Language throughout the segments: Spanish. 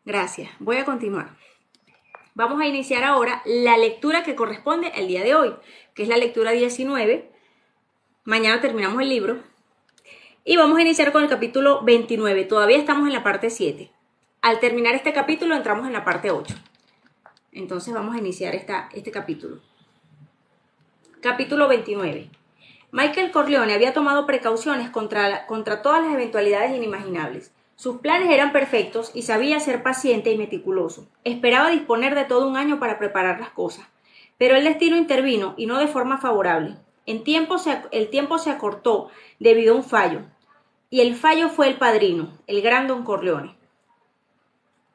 Gracias. Voy a continuar. Vamos a iniciar ahora la lectura que corresponde al día de hoy, que es la lectura 19. Mañana terminamos el libro. Y vamos a iniciar con el capítulo 29. Todavía estamos en la parte 7. Al terminar este capítulo entramos en la parte 8. Entonces vamos a iniciar este capítulo. Capítulo 29. Michael Corleone había tomado precauciones contra todas las eventualidades inimaginables. Sus planes eran perfectos y sabía ser paciente y meticuloso. Esperaba disponer de todo un año para preparar las cosas. Pero el destino intervino y no de forma favorable. El tiempo se acortó debido a un fallo. Y el fallo fue el padrino, el gran Don Corleone.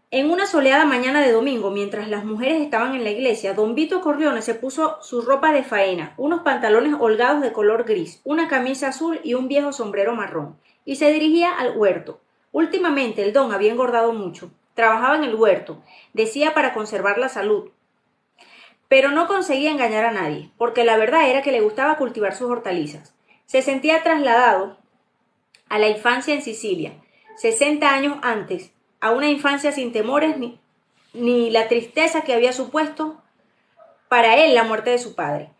En una soleada mañana de domingo, mientras las mujeres estaban en la iglesia, don Vito Corleone se puso su ropa de faena, unos pantalones holgados de color gris, una camisa azul y un viejo sombrero marrón, y se dirigía al huerto. Últimamente el don había engordado mucho. Trabajaba en el huerto, decía para conservar la salud, pero no conseguía engañar a nadie, porque la verdad era que le gustaba cultivar sus hortalizas. Se sentía trasladado a la infancia en Sicilia, 60 años antes, a una infancia sin temores ni la tristeza que había supuesto para él la muerte de su padre.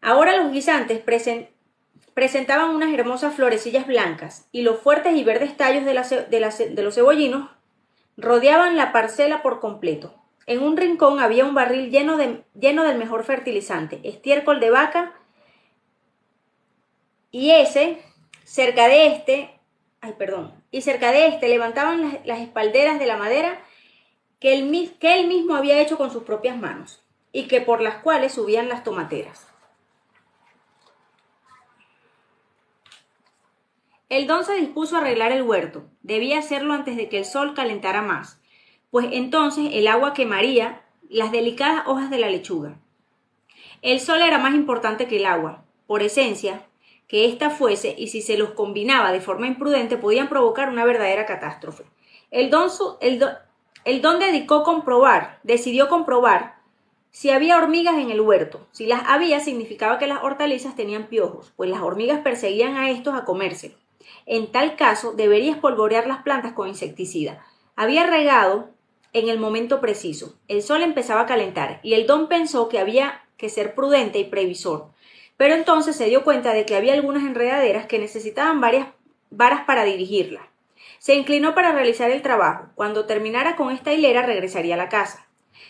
Ahora los guisantes presentaban unas hermosas florecillas blancas y los fuertes y verdes tallos de los cebollinos rodeaban la parcela por completo. En un rincón había un barril lleno del mejor fertilizante, estiércol de vaca, y cerca de este levantaban las espalderas de la madera que él mismo había hecho con sus propias manos y que por las cuales subían las tomateras. El don se dispuso a arreglar el huerto. Debía hacerlo antes de que el sol calentara más, pues entonces el agua quemaría las delicadas hojas de la lechuga. El sol era más importante que el agua, por esencia que ésta fuese, y si se los combinaba de forma imprudente podían provocar una verdadera catástrofe. El don decidió comprobar si había hormigas en el huerto. Si las había, significaba que las hortalizas tenían piojos, pues las hormigas perseguían a estos a comérselo. En tal caso, debería espolvorear las plantas con insecticida. Había regado en el momento preciso. El sol empezaba a calentar, y el don pensó que había que ser prudente y previsor. Pero entonces se dio cuenta de que había algunas enredaderas que necesitaban varias varas para dirigirlas. Se inclinó para realizar el trabajo. Cuando terminara con esta hilera regresaría a la casa.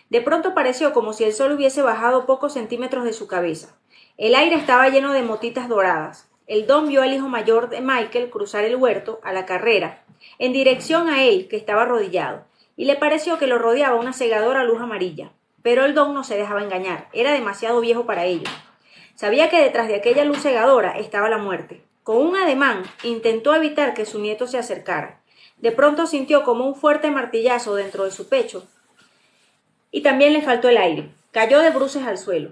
De pronto pareció como si el sol hubiese bajado pocos centímetros de su cabeza. El aire estaba lleno de motitas doradas. El don vio al hijo mayor de Michael cruzar el huerto a la carrera, en dirección a él, que estaba arrodillado, y le pareció que lo rodeaba una cegadora luz amarilla. Pero el don no se dejaba engañar. Era demasiado viejo para ello. Sabía que detrás de aquella luz cegadora estaba la muerte. Con un ademán intentó evitar que su nieto se acercara. De pronto sintió como un fuerte martillazo dentro de su pecho y también le faltó el aire. Cayó de bruces al suelo.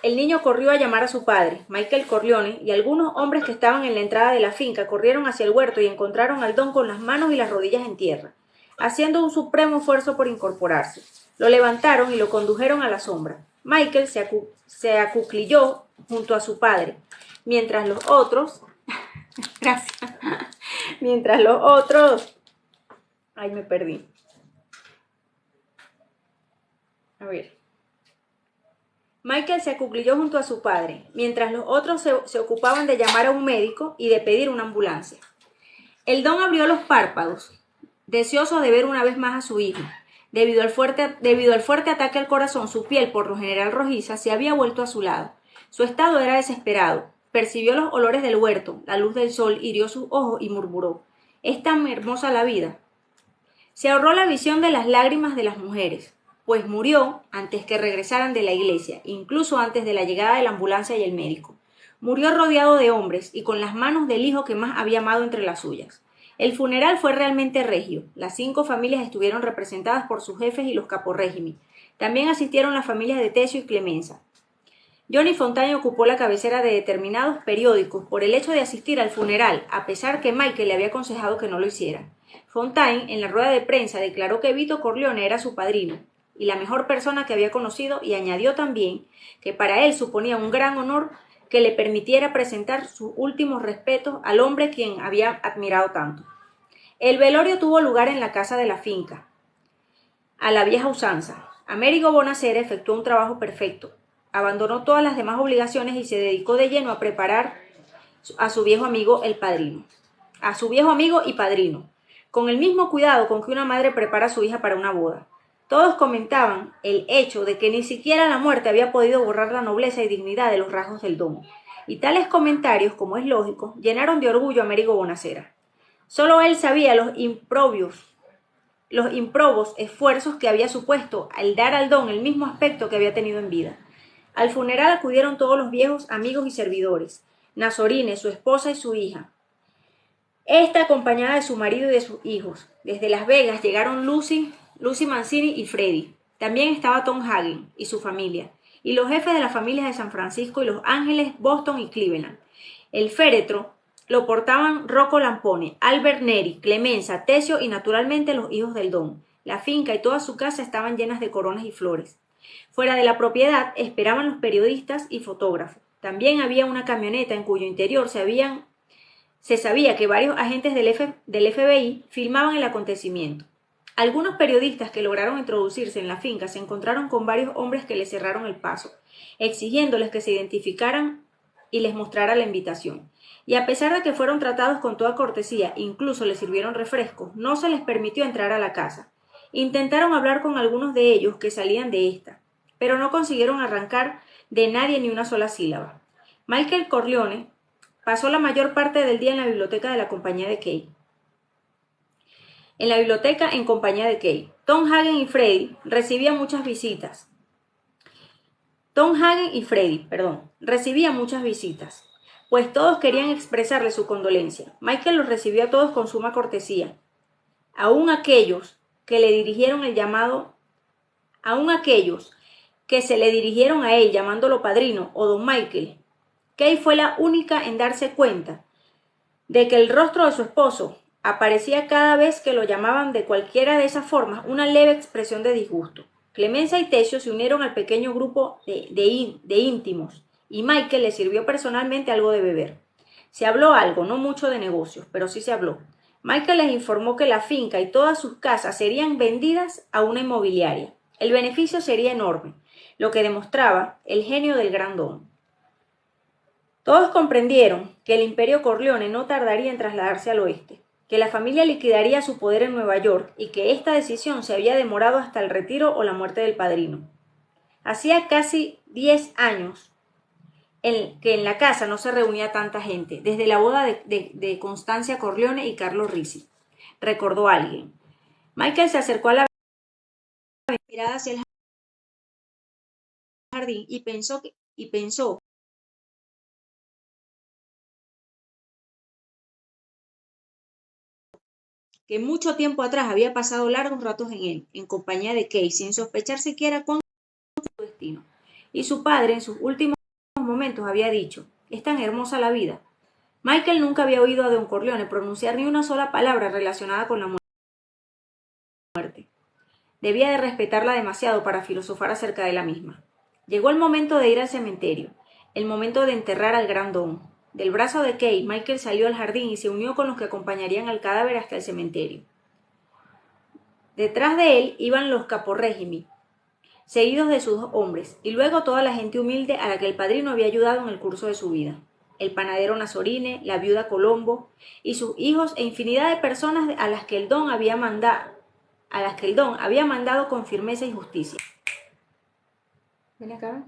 El niño corrió a llamar a su padre, Michael Corleone, y algunos hombres que estaban en la entrada de la finca corrieron hacia el huerto y encontraron al don con las manos y las rodillas en tierra, haciendo un supremo esfuerzo por incorporarse. Lo levantaron y lo condujeron a la sombra. Michael se acuclilló junto a su padre, mientras los otros ay, me perdí. Michael se acuclilló junto a su padre, mientras los otros se ocupaban de llamar a un médico y de pedir una ambulancia. El don abrió los párpados, deseoso de ver una vez más a su hijo. Debido al fuerte ataque al corazón, su piel, por lo general rojiza, se había vuelto a su lado. Su estado era desesperado. Percibió los olores del huerto, la luz del sol hirió sus ojos y murmuró: «Es tan hermosa la vida». Se ahorró la visión de las lágrimas de las mujeres, pues murió antes que regresaran de la iglesia, incluso antes de la llegada de la ambulancia y el médico. Murió rodeado de hombres y con las manos del hijo que más había amado entre las suyas. El funeral fue realmente regio. Las 5 familias estuvieron representadas por sus jefes y los caporrégimen. También asistieron las familias de Tesio y Clemenza. Johnny Fontaine ocupó la cabecera de determinados periódicos por el hecho de asistir al funeral, a pesar que Michael le había aconsejado que no lo hiciera. Fontaine, en la rueda de prensa, declaró que Vito Corleone era su padrino y la mejor persona que había conocido, y añadió también que para él suponía un gran honor que le permitiera presentar sus últimos respetos al hombre quien había admirado tanto. El velorio tuvo lugar en la casa de la finca. a la vieja usanza. Américo Bonasera efectuó un trabajo perfecto. Abandonó todas las demás obligaciones y se dedicó de lleno a preparar a su viejo amigo el padrino. A su viejo amigo y padrino, con el mismo cuidado con que una madre prepara a su hija para una boda. Todos comentaban el hecho de que ni siquiera la muerte había podido borrar la nobleza y dignidad de los rasgos del don. Y tales comentarios, como es lógico, llenaron de orgullo a Américo Bonasera. Solo él sabía los improbos esfuerzos que había supuesto al dar al don el mismo aspecto que había tenido en vida. Al funeral acudieron todos los viejos amigos y servidores, Nazorine, su esposa y su hija. Esta acompañada de su marido y de sus hijos. Desde Las Vegas llegaron Lucy Mancini y Freddy. También estaba Tom Hagen y su familia, y los jefes de las familias de San Francisco y Los Ángeles, Boston y Cleveland. El féretro lo portaban Rocco Lampone, Albert Neri, Clemenza, Tesio y naturalmente los hijos del don. La finca y toda su casa estaban llenas de coronas y flores. Fuera de la propiedad esperaban los periodistas y fotógrafos. También había una camioneta en cuyo interior se sabía que varios agentes del FBI filmaban el acontecimiento. Algunos periodistas que lograron introducirse en la finca se encontraron con varios hombres que les cerraron el paso, exigiéndoles que se identificaran y les mostrara la invitación. Y a pesar de que fueron tratados con toda cortesía, incluso les sirvieron refrescos, no se les permitió entrar a la casa. Intentaron hablar con algunos de ellos que salían de esta, pero no consiguieron arrancar de nadie ni una sola sílaba. Michael Corleone pasó la mayor parte del día en la biblioteca de la compañía de Kay. En compañía de Kay. Tom Hagen y Freddy recibían muchas visitas. Pues todos querían expresarle su condolencia. Michael los recibió a todos con suma cortesía. Aún aquellos que se le dirigieron a él llamándolo padrino o don Michael. Kay fue la única en darse cuenta de que el rostro de su esposo aparecía cada vez que lo llamaban de cualquiera de esas formas una leve expresión de disgusto. Clemenza y Tesio se unieron al pequeño grupo de íntimos y Michael le sirvió personalmente algo de beber. Se habló algo, no mucho de negocios, pero sí se habló. Michael les informó que la finca y todas sus casas serían vendidas a una inmobiliaria. El beneficio sería enorme, lo que demostraba el genio del gran don. Todos comprendieron que el imperio Corleone no tardaría en trasladarse al oeste, que la familia liquidaría su poder en Nueva York y que esta decisión se había demorado hasta el retiro o la muerte del padrino. Hacía casi 10 años que en la casa no se reunía tanta gente, desde la boda de Constancia Corleone y Carlo Ricci, recordó alguien. Michael se acercó a la mirada hacia el jardín y pensó que mucho tiempo atrás había pasado largos ratos en él, en compañía de Kay, sin sospechar siquiera cuán su destino. Y su padre, en sus últimos momentos, había dicho: «Es tan hermosa la vida». Michael nunca había oído a don Corleone pronunciar ni una sola palabra relacionada con la muerte. Debía de respetarla demasiado para filosofar acerca de la misma. Llegó el momento de ir al cementerio, el momento de enterrar al gran don. Del brazo de Kay, Michael salió al jardín y se unió con los que acompañarían al cadáver hasta el cementerio. Detrás de él iban los caporregimi, seguidos de sus 2 hombres, y luego toda la gente humilde a la que el padrino había ayudado en el curso de su vida. El panadero Nazorine, la viuda Colombo, y sus hijos e infinidad de personas a las que el don había mandado con firmeza y justicia. ¿Ven acá?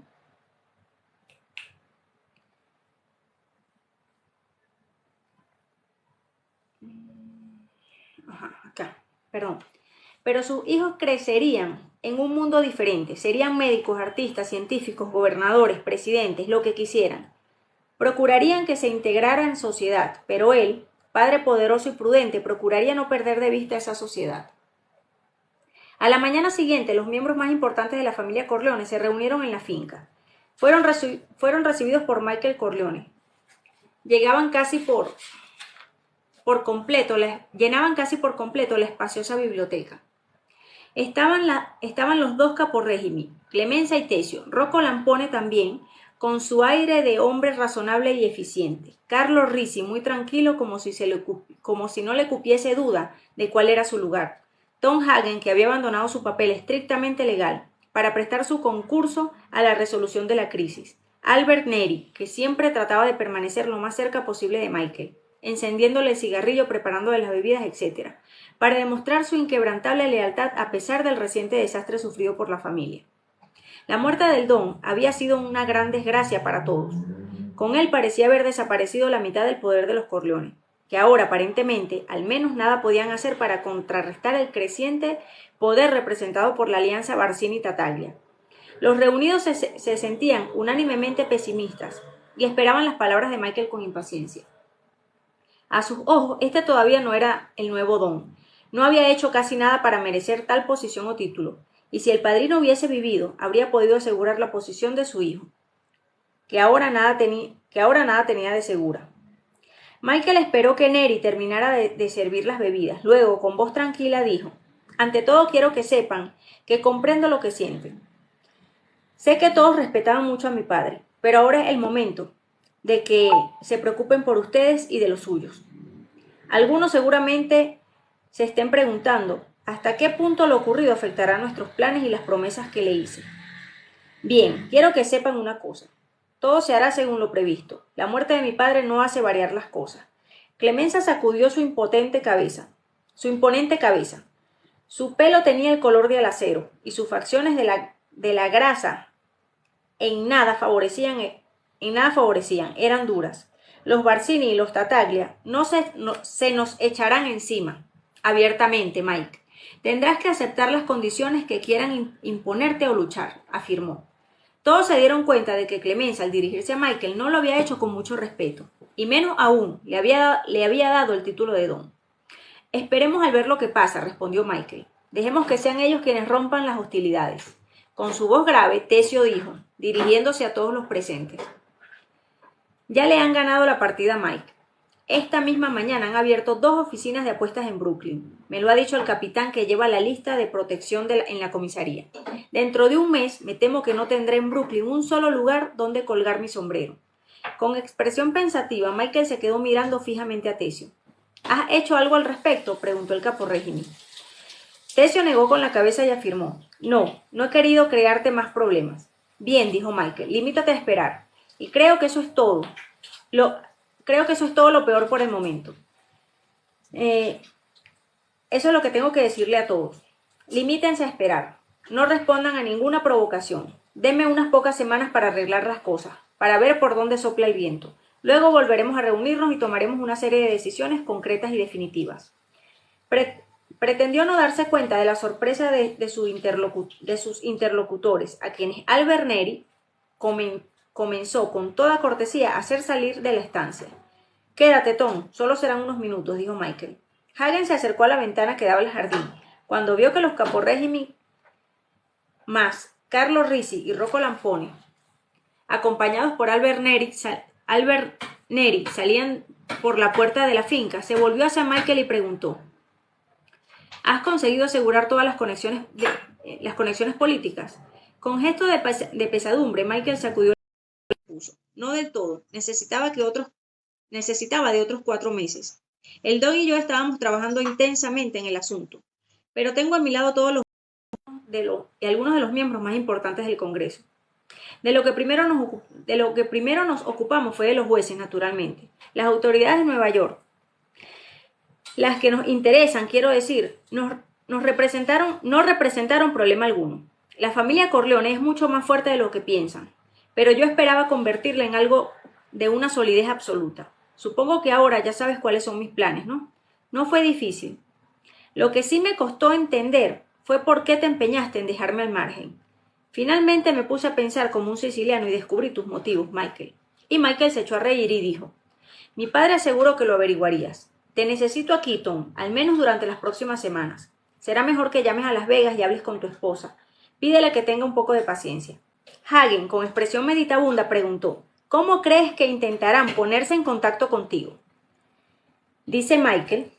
Pero sus hijos crecerían en un mundo diferente, serían médicos, artistas, científicos, gobernadores, presidentes, lo que quisieran. Procurarían que se integrara en sociedad, pero él, padre poderoso y prudente, procuraría no perder de vista esa sociedad. A la mañana siguiente, los miembros más importantes de la familia Corleone se reunieron en la finca. Fueron recibidos por Michael Corleone. Llenaban casi por completo la espaciosa biblioteca. Estaban los 2 caporregimi, Clemenza y Tesio, Rocco Lampone también, con su aire de hombre razonable y eficiente, Carlo Ricci muy tranquilo como si no le cupiese duda de cuál era su lugar, Tom Hagen, que había abandonado su papel estrictamente legal para prestar su concurso a la resolución de la crisis. Albert Neri, que siempre trataba de permanecer lo más cerca posible de Michael, encendiéndole el cigarrillo, preparándole las bebidas, etc., para demostrar su inquebrantable lealtad a pesar del reciente desastre sufrido por la familia. La muerte del Don había sido una gran desgracia para todos. Con él parecía haber desaparecido la mitad del poder de los Corleone, que ahora aparentemente al menos nada podían hacer para contrarrestar el creciente poder representado por la alianza Barsini-Tattaglia. Los reunidos se sentían unánimemente pesimistas y esperaban las palabras de Michael con impaciencia. A sus ojos, este todavía no era el nuevo Don. No había hecho casi nada para merecer tal posición o título, y si el padrino hubiese vivido, habría podido asegurar la posición de su hijo, que ahora nada tenía de segura. Michael esperó que Neri terminara de servir las bebidas. Luego, con voz tranquila, dijo: «Ante todo quiero que sepan que comprendo lo que sienten. Sé que todos respetaban mucho a mi padre, pero ahora es el momento de que se preocupen por ustedes y de los suyos. Algunos seguramente se estén preguntando hasta qué punto lo ocurrido afectará nuestros planes y las promesas que le hice. Bien, quiero que sepan una cosa. Todo se hará según lo previsto. La muerte de mi padre no hace variar las cosas». Clemenza sacudió su imponente cabeza. Su pelo tenía el color de acero y sus facciones de la grasa en nada favorecían, eran duras. Los Barsini y los Tattaglia se nos echarán encima. Abiertamente, Mike. Tendrás que aceptar las condiciones que quieran imponerte o luchar, afirmó. Todos se dieron cuenta de que Clemenza, al dirigirse a Michael, no lo había hecho con mucho respeto, y menos aún le había dado el título de Don. «Esperemos al ver lo que pasa», respondió Michael. «Dejemos que sean ellos quienes rompan las hostilidades». Con su voz grave, Tessio dijo, dirigiéndose a todos los presentes: «Ya le han ganado la partida a Mike. Esta misma mañana han abierto 2 oficinas de apuestas en Brooklyn. Me lo ha dicho el capitán que lleva la lista de protección en la comisaría. Dentro de un mes me temo que no tendré en Brooklyn un solo lugar donde colgar mi sombrero». Con expresión pensativa, Michael se quedó mirando fijamente a Tessio. «¿Has hecho algo al respecto?», preguntó el caporrégimen. Tessio negó con la cabeza y afirmó: «No he querido crearte más problemas». «Bien», dijo Michael, «limítate a esperar. Y creo que eso es todo lo peor por el momento. Eso es lo que tengo que decirle a todos. Limítense a esperar. No respondan a ninguna provocación. Denme unas pocas semanas para arreglar las cosas, para ver por dónde sopla el viento. Luego volveremos a reunirnos y tomaremos una serie de decisiones concretas y definitivas». Pretendió no darse cuenta de la sorpresa de sus interlocutores, a quienes Albert Neri comenzó con toda cortesía a hacer salir de la estancia. «Quédate, Tom, solo serán unos minutos», dijo Michael. Hagen se acercó a la ventana que daba al jardín. Cuando vio que los caporrégimen más Carlo Risi y Rocco Lampone, acompañados por Albert Neri, salían por la puerta de la finca, se volvió hacia Michael y preguntó: «¿Has conseguido asegurar todas las conexiones políticas?». Con gesto de pesadumbre, Michael sacudió el pulso. «No del todo. Necesitaba de otros 4 meses. El Don y yo estábamos trabajando intensamente en el asunto, pero tengo a mi lado todos y algunos de los miembros más importantes del Congreso. De lo que primero nos ocupamos fue de los jueces, naturalmente. Las autoridades de Nueva York, las que nos interesan, quiero decir, no representaron problema alguno. La familia Corleone es mucho más fuerte de lo que piensan, pero yo esperaba convertirla en algo de una solidez absoluta. Supongo que ahora ya sabes cuáles son mis planes, ¿no? No fue difícil. Lo que sí me costó entender fue por qué te empeñaste en dejarme al margen. Finalmente me puse a pensar como un siciliano y descubrí tus motivos, Michael». Y Michael se echó a reír y dijo: «Mi padre aseguró que lo averiguarías. Te necesito aquí, Tom, al menos durante las próximas semanas. Será mejor que llames a Las Vegas y hables con tu esposa. Pídele que tenga un poco de paciencia». Hagen, con expresión meditabunda, preguntó: «¿Cómo crees que intentarán ponerse en contacto contigo?». Dice Michael: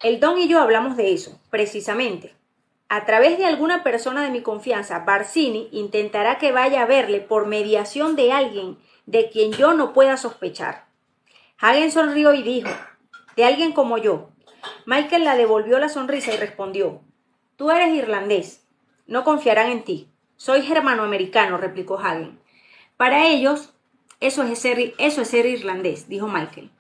«El Don y yo hablamos de eso, precisamente. A través de alguna persona de mi confianza, Barsini intentará que vaya a verle por mediación de alguien de quien yo no pueda sospechar». Hagen sonrió y dijo: «De alguien como yo». Michael la devolvió la sonrisa y respondió: Tú eres irlandés. No confiarán en ti. Soy germanoamericano, replicó Hagen. Para ellos, eso es ser irlandés, dijo Michael.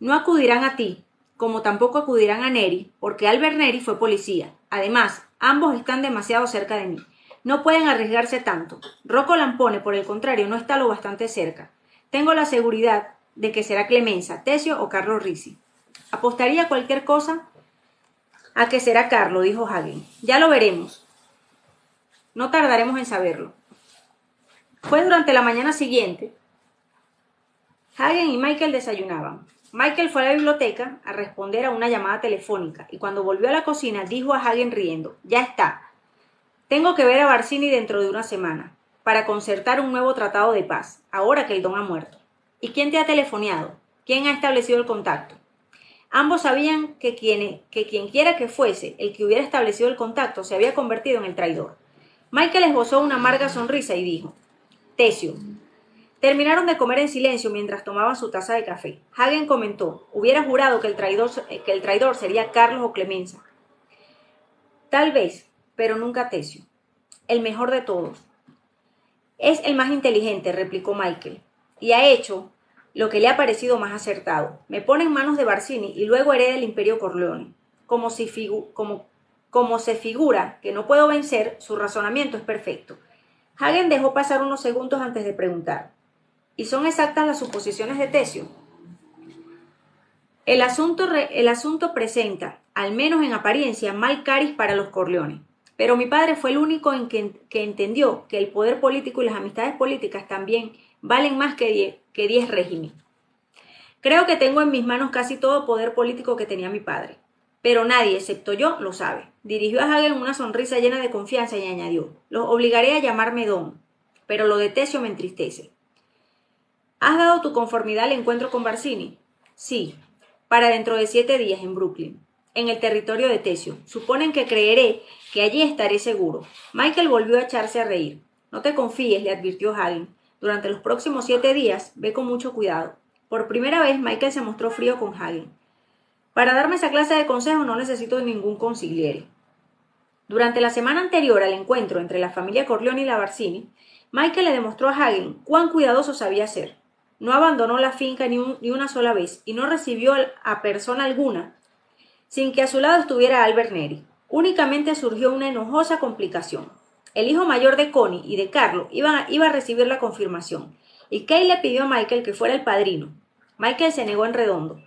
No acudirán a ti, como tampoco acudirán a Neri, porque Albert Neri fue policía. Además, ambos están demasiado cerca de mí. No pueden arriesgarse tanto. Rocco Lampone, por el contrario, no está lo bastante cerca. Tengo la seguridad de que será Clemenza, Tesio o Carlo Risi. Apostaría cualquier cosa a que será Carlo, dijo Hagen. Ya lo veremos. No tardaremos en saberlo. Fue durante la mañana siguiente. Hagen y Michael desayunaban. Michael fue a la biblioteca a responder a una llamada telefónica y cuando volvió a la cocina dijo a Hagen riendo, ya está. Tengo que ver a Barzini dentro de una semana para concertar un nuevo tratado de paz, ahora que el don ha muerto. ¿Y quién te ha telefoneado? ¿Quién ha establecido el contacto? Ambos sabían que quien quiera que fuese el que hubiera establecido el contacto se había convertido en el traidor. Michael esbozó una amarga sonrisa y dijo, Tesio. Terminaron de comer en silencio mientras tomaban su taza de café. Hagen comentó, hubiera jurado que el traidor sería Carlos o Clemenza. Tal vez, pero nunca Tesio. El mejor de todos. Es el más inteligente, replicó Michael, y ha hecho lo que le ha parecido más acertado. Me pone en manos de Barzini y luego hereda el imperio Corleone. Como se figura que no puedo vencer, su razonamiento es perfecto. Hagen dejó pasar unos segundos antes de preguntar. ¿Y son exactas las suposiciones de Tesio? El asunto presenta, al menos en apariencia, mal cariz para los Corleone. Pero mi padre fue el único en que entendió que el poder político y las amistades políticas también valen más que 10 regímenes. Creo que tengo en mis manos casi todo poder político que tenía mi padre. Pero nadie, excepto yo, lo sabe. Dirigió a Hagen una sonrisa llena de confianza y añadió, los obligaré a llamarme Don, pero lo de Tesio me entristece. ¿Has dado tu conformidad al encuentro con Barzini? Sí, para dentro de 7 días en Brooklyn, en el territorio de Tesio. Suponen que creeré que allí estaré seguro. Michael volvió a echarse a reír. No te confíes, le advirtió Hagen. Durante los próximos 7 días, ve con mucho cuidado. Por primera vez, Michael se mostró frío con Hagen. Para darme esa clase de consejos no necesito ningún consigliere. Durante la semana anterior al encuentro entre la familia Corleone y la Barzini, Michael le demostró a Hagen cuán cuidadoso sabía ser. No abandonó la finca ni una sola vez y no recibió a persona alguna sin que a su lado estuviera Albert Neri. Únicamente surgió una enojosa complicación. El hijo mayor de Connie y de Carlo iba a recibir la confirmación y Kay le pidió a Michael que fuera el padrino. Michael se negó en redondo.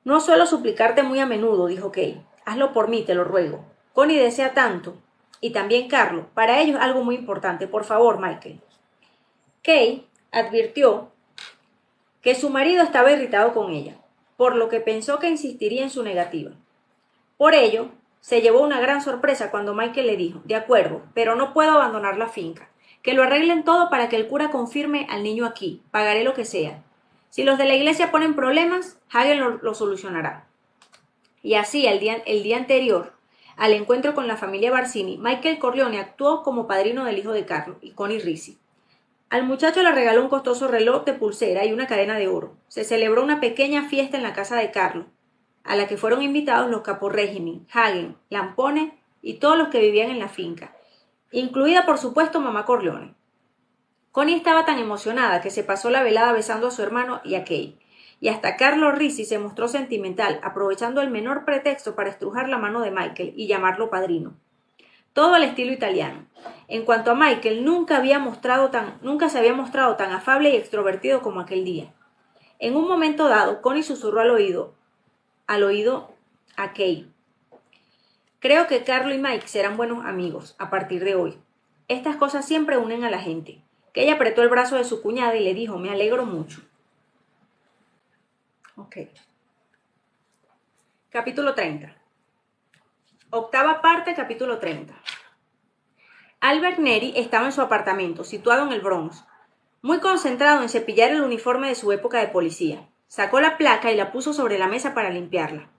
No suelo suplicarte muy a menudo, dijo Kay. Hazlo por mí, te lo ruego. Connie desea tanto, y también Carlo. Para ellos es algo muy importante. Por favor, Michael. Kay advirtió que su marido estaba irritado con ella, por lo que pensó que insistiría en su negativa. Por ello, se llevó una gran sorpresa cuando Michael le dijo, de acuerdo, pero no puedo abandonar la finca. Que lo arreglen todo para que el cura confirme al niño aquí. Pagaré lo que sea. Si los de la iglesia ponen problemas, Hagen lo solucionará. Y así, el día anterior, al encuentro con la familia Barzini, Michael Corleone actuó como padrino del hijo de Carlo y Connie Risi. Al muchacho le regaló un costoso reloj de pulsera y una cadena de oro. Se celebró una pequeña fiesta en la casa de Carlo, a la que fueron invitados los caporrégimen, Hagen, Lampone y todos los que vivían en la finca, incluida por supuesto mamá Corleone. Connie estaba tan emocionada que se pasó la velada besando a su hermano y a Kay, y hasta Carlo Risi se mostró sentimental, aprovechando el menor pretexto para estrujar la mano de Michael y llamarlo padrino. Todo al estilo italiano. En cuanto a Michael, nunca se había mostrado tan afable y extrovertido como aquel día. En un momento dado, Connie susurró al oído a Kay. Creo que Carlo y Mike serán buenos amigos a partir de hoy. Estas cosas siempre unen a la gente. Kay apretó el brazo de su cuñada y le dijo, me alegro mucho. Capítulo 30. Octava parte, capítulo 30. Albert Neri estaba en su apartamento, situado en el Bronx, muy concentrado en cepillar el uniforme de su época de policía. Sacó la placa y la puso sobre la mesa para limpiarla.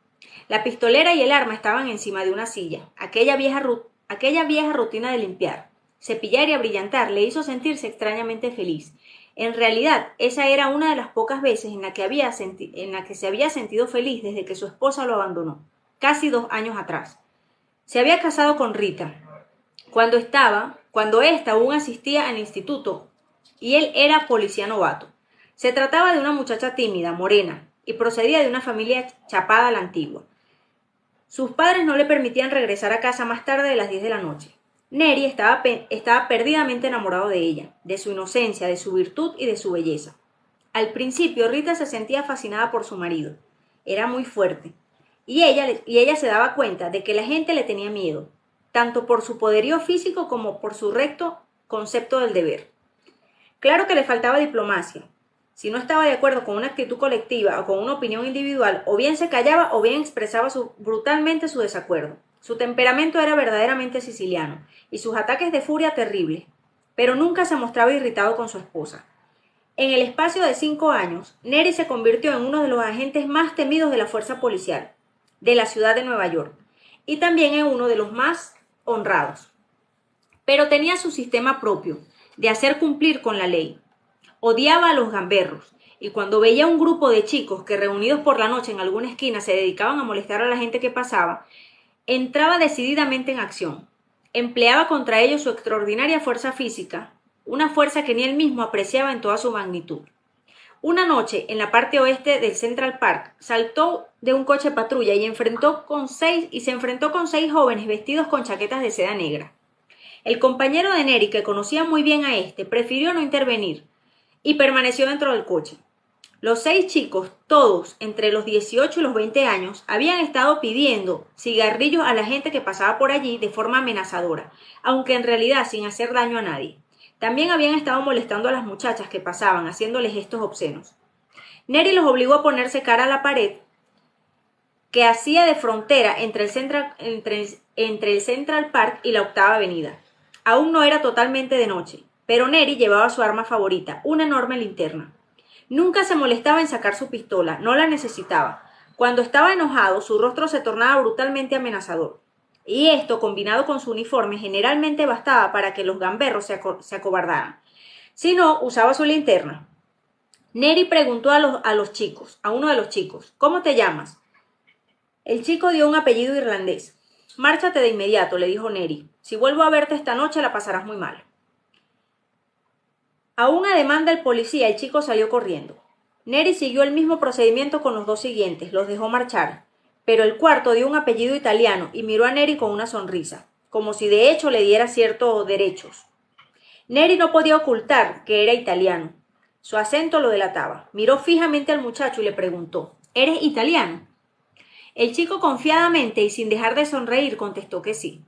La pistolera y el arma estaban encima de una silla. Aquella vieja rutina de limpiar, cepillar y abrillantar le hizo sentirse extrañamente feliz. En realidad, esa era una de las pocas veces en la que se había sentido feliz desde que su esposa lo abandonó, casi 2 años atrás. Se había casado con Rita cuando ésta aún asistía al instituto y él era policía novato. Se trataba de una muchacha tímida, morena, y procedía de una familia chapada a la antigua. Sus padres no le permitían regresar a casa más tarde de las 10 de la noche. Neri estaba perdidamente enamorado de ella, de su inocencia, de su virtud y de su belleza. Al principio Rita se sentía fascinada por su marido. Era muy fuerte. Y ella se daba cuenta de que la gente le tenía miedo, tanto por su poderío físico como por su recto concepto del deber. Claro que le faltaba diplomacia. Si no estaba de acuerdo con una actitud colectiva o con una opinión individual, o bien se callaba o bien expresaba brutalmente su desacuerdo. Su temperamento era verdaderamente siciliano, y sus ataques de furia terribles, pero nunca se mostraba irritado con su esposa. En el espacio de 5 años, Neri se convirtió en uno de los agentes más temidos de la fuerza policial de la ciudad de Nueva York, y también en uno de los más honrados. Pero tenía su sistema propio, de hacer cumplir con la ley. Odiaba a los gamberros, y cuando veía un grupo de chicos que reunidos por la noche en alguna esquina se dedicaban a molestar a la gente que pasaba, entraba decididamente en acción. Empleaba contra ellos su extraordinaria fuerza física, una fuerza que ni él mismo apreciaba en toda su magnitud. Una noche, en la parte oeste del Central Park, saltó de un coche patrulla y se enfrentó con 6 jóvenes vestidos con chaquetas de seda negra. El compañero de Neri, que conocía muy bien a este, prefirió no intervenir y permaneció dentro del coche. Los 6 chicos, todos entre los 18 y los 20 años, habían estado pidiendo cigarrillos a la gente que pasaba por allí de forma amenazadora, aunque en realidad sin hacer daño a nadie. También habían estado molestando a las muchachas que pasaban, haciéndoles gestos obscenos. Neri los obligó a ponerse cara a la pared que hacía de frontera entre el Central Park y la Octava Avenida. Aún no era totalmente de noche, pero Neri llevaba su arma favorita, una enorme linterna. Nunca se molestaba en sacar su pistola, no la necesitaba. Cuando estaba enojado, su rostro se tornaba brutalmente amenazador. Y esto, combinado con su uniforme, generalmente bastaba para que los gamberros se acobardaran. Si no, usaba su linterna. Neri preguntó a uno de los chicos, ¿cómo te llamas? El chico dio un apellido irlandés. Márchate de inmediato, le dijo Neri. Si vuelvo a verte esta noche la pasarás muy mal. A un ademán del policía, el chico salió corriendo. Neri siguió el mismo procedimiento con los 2 siguientes, los dejó marchar. Pero el cuarto dio un apellido italiano y miró a Neri con una sonrisa, como si de hecho le diera ciertos derechos. Neri no podía ocultar que era italiano. Su acento lo delataba. Miró fijamente al muchacho y le preguntó, ¿eres italiano? El chico confiadamente y sin dejar de sonreír contestó que sí.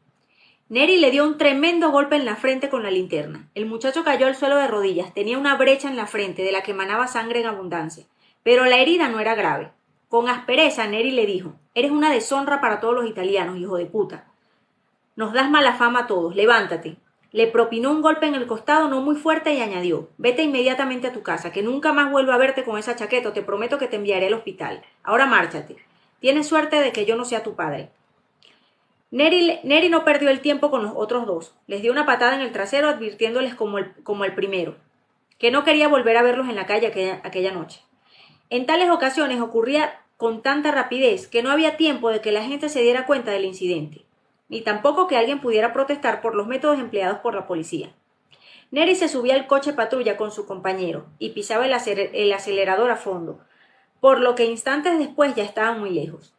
Neri le dio un tremendo golpe en la frente con la linterna. El muchacho cayó al suelo de rodillas. Tenía una brecha en la frente de la que emanaba sangre en abundancia, pero la herida no era grave. Con aspereza, Neri le dijo, eres una deshonra para todos los italianos, hijo de puta. Nos das mala fama a todos, levántate. Le propinó un golpe en el costado no muy fuerte y añadió, vete inmediatamente a tu casa, que nunca más vuelva a verte con esa chaqueta o te prometo que te enviaré al hospital. Ahora márchate. Tienes suerte de que yo no sea tu padre. Neri no perdió el tiempo con los otros 2. Les dio una patada en el trasero advirtiéndoles como el primero, que no quería volver a verlos en la calle aquella noche. En tales ocasiones ocurría con tanta rapidez que no había tiempo de que la gente se diera cuenta del incidente, ni tampoco que alguien pudiera protestar por los métodos empleados por la policía. Neri se subía al coche patrulla con su compañero y pisaba el acelerador a fondo, por lo que instantes después ya estaban muy lejos.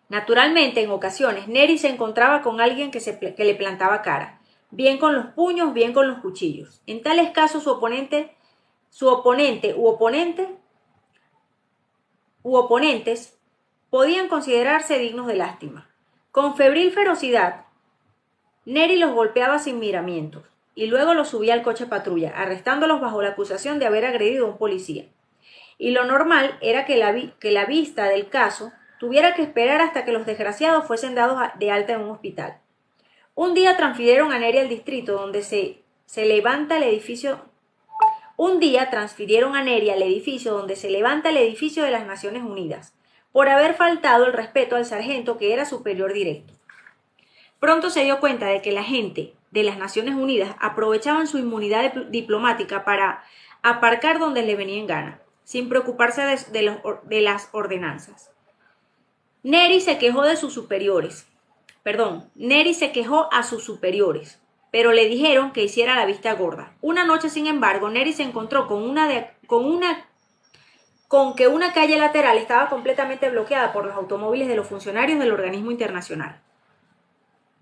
Naturalmente, en ocasiones, Neri se encontraba con alguien que le plantaba cara, bien con los puños, bien con los cuchillos. En tales casos, su oponente u oponentes podían considerarse dignos de lástima. Con febril ferocidad, Neri los golpeaba sin miramientos y luego los subía al coche patrulla, arrestándolos bajo la acusación de haber agredido a un policía. Y lo normal era que la vista del caso tuviera que esperar hasta que los desgraciados fuesen dados de alta en un hospital. Un día transfirieron a Neri al distrito donde se levanta el edificio. Un día transfirieron a Neri al edificio donde se levanta el edificio de las Naciones Unidas, por haber faltado el respeto al sargento que era superior directo. Pronto se dio cuenta de que la gente de las Naciones Unidas aprovechaban su inmunidad diplomática para aparcar donde le venía en gana, sin preocuparse de las ordenanzas. Neri se quejó de sus superiores, Neri se quejó a sus superiores, pero le dijeron que hiciera la vista gorda. Una noche, sin embargo, Neri se encontró con que una calle lateral estaba completamente bloqueada por los automóviles de los funcionarios del organismo internacional.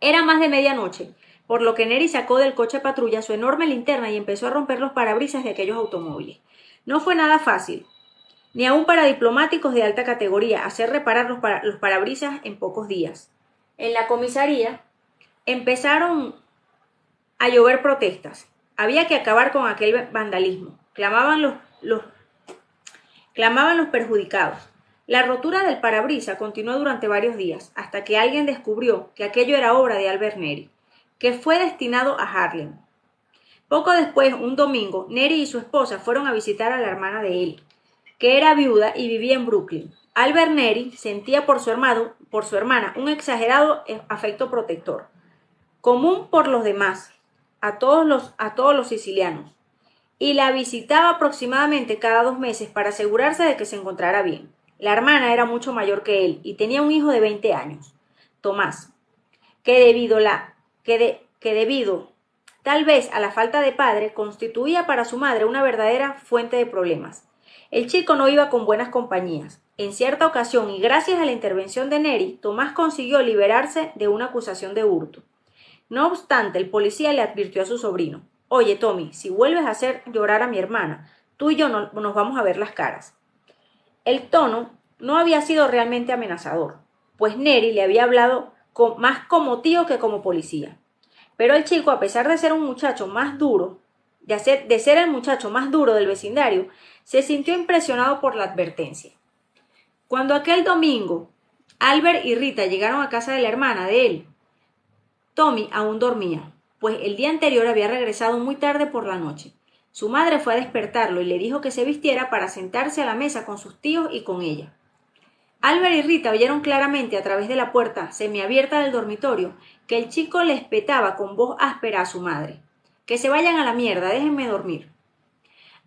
Era más de medianoche, por lo que Neri sacó del coche patrulla su enorme linterna y empezó a romper los parabrisas de aquellos automóviles. No fue nada fácil, ni aun para diplomáticos de alta categoría, hacer reparar los parabrisas en pocos días. En la comisaría empezaron a llover protestas. Había que acabar con aquel vandalismo, clamaban los perjudicados. La rotura del parabrisas continuó durante varios días, hasta que alguien descubrió que aquello era obra de Albert Neri, que fue destinado a Harlem. Poco después, un domingo, Neri y su esposa fueron a visitar a la hermana de él, que era viuda y vivía en Brooklyn. Albert Neri sentía por su hermana un exagerado afecto protector, común por los demás, a todos los sicilianos, y la visitaba aproximadamente cada 2 meses para asegurarse de que se encontrara bien. La hermana era mucho mayor que él y tenía un hijo de 20 años, Tomás, que debido tal vez a la falta de padre, constituía para su madre una verdadera fuente de problemas. El chico no iba con buenas compañías. En cierta ocasión, y gracias a la intervención de Neri, Tomás consiguió liberarse de una acusación de hurto. No obstante, el policía le advirtió a su sobrino: «Oye, Tommy, si vuelves a hacer llorar a mi hermana, tú y yo nos vamos a ver las caras». El tono no había sido realmente amenazador, pues Neri le había hablado más como tío que como policía. Pero el chico, a pesar de ser un muchacho más duro, de ser el muchacho más duro del vecindario, se sintió impresionado por la advertencia. Cuando aquel domingo Albert y Rita llegaron a casa de la hermana de él, Tommy aún dormía, pues el día anterior había regresado muy tarde por la noche. Su madre fue a despertarlo y le dijo que se vistiera para sentarse a la mesa con sus tíos y con ella. Albert y Rita oyeron claramente a través de la puerta semiabierta del dormitorio que el chico le espetaba con voz áspera a su madre: «Que se vayan a la mierda, déjenme dormir».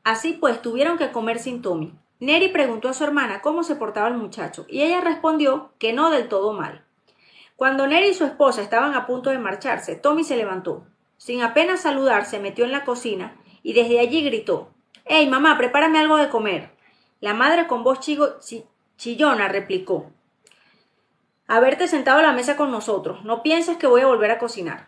Así pues, tuvieron que comer sin Tommy. Neri preguntó a su hermana cómo se portaba el muchacho, y ella respondió que no del todo mal. Cuando Neri y su esposa estaban a punto de marcharse, Tommy se levantó. Sin apenas saludar, se metió en la cocina y desde allí gritó: «¡Hey, mamá, prepárame algo de comer!». La madre, con voz chillona, replicó: «Haberte sentado a la mesa con nosotros, no pienses que voy a volver a cocinar».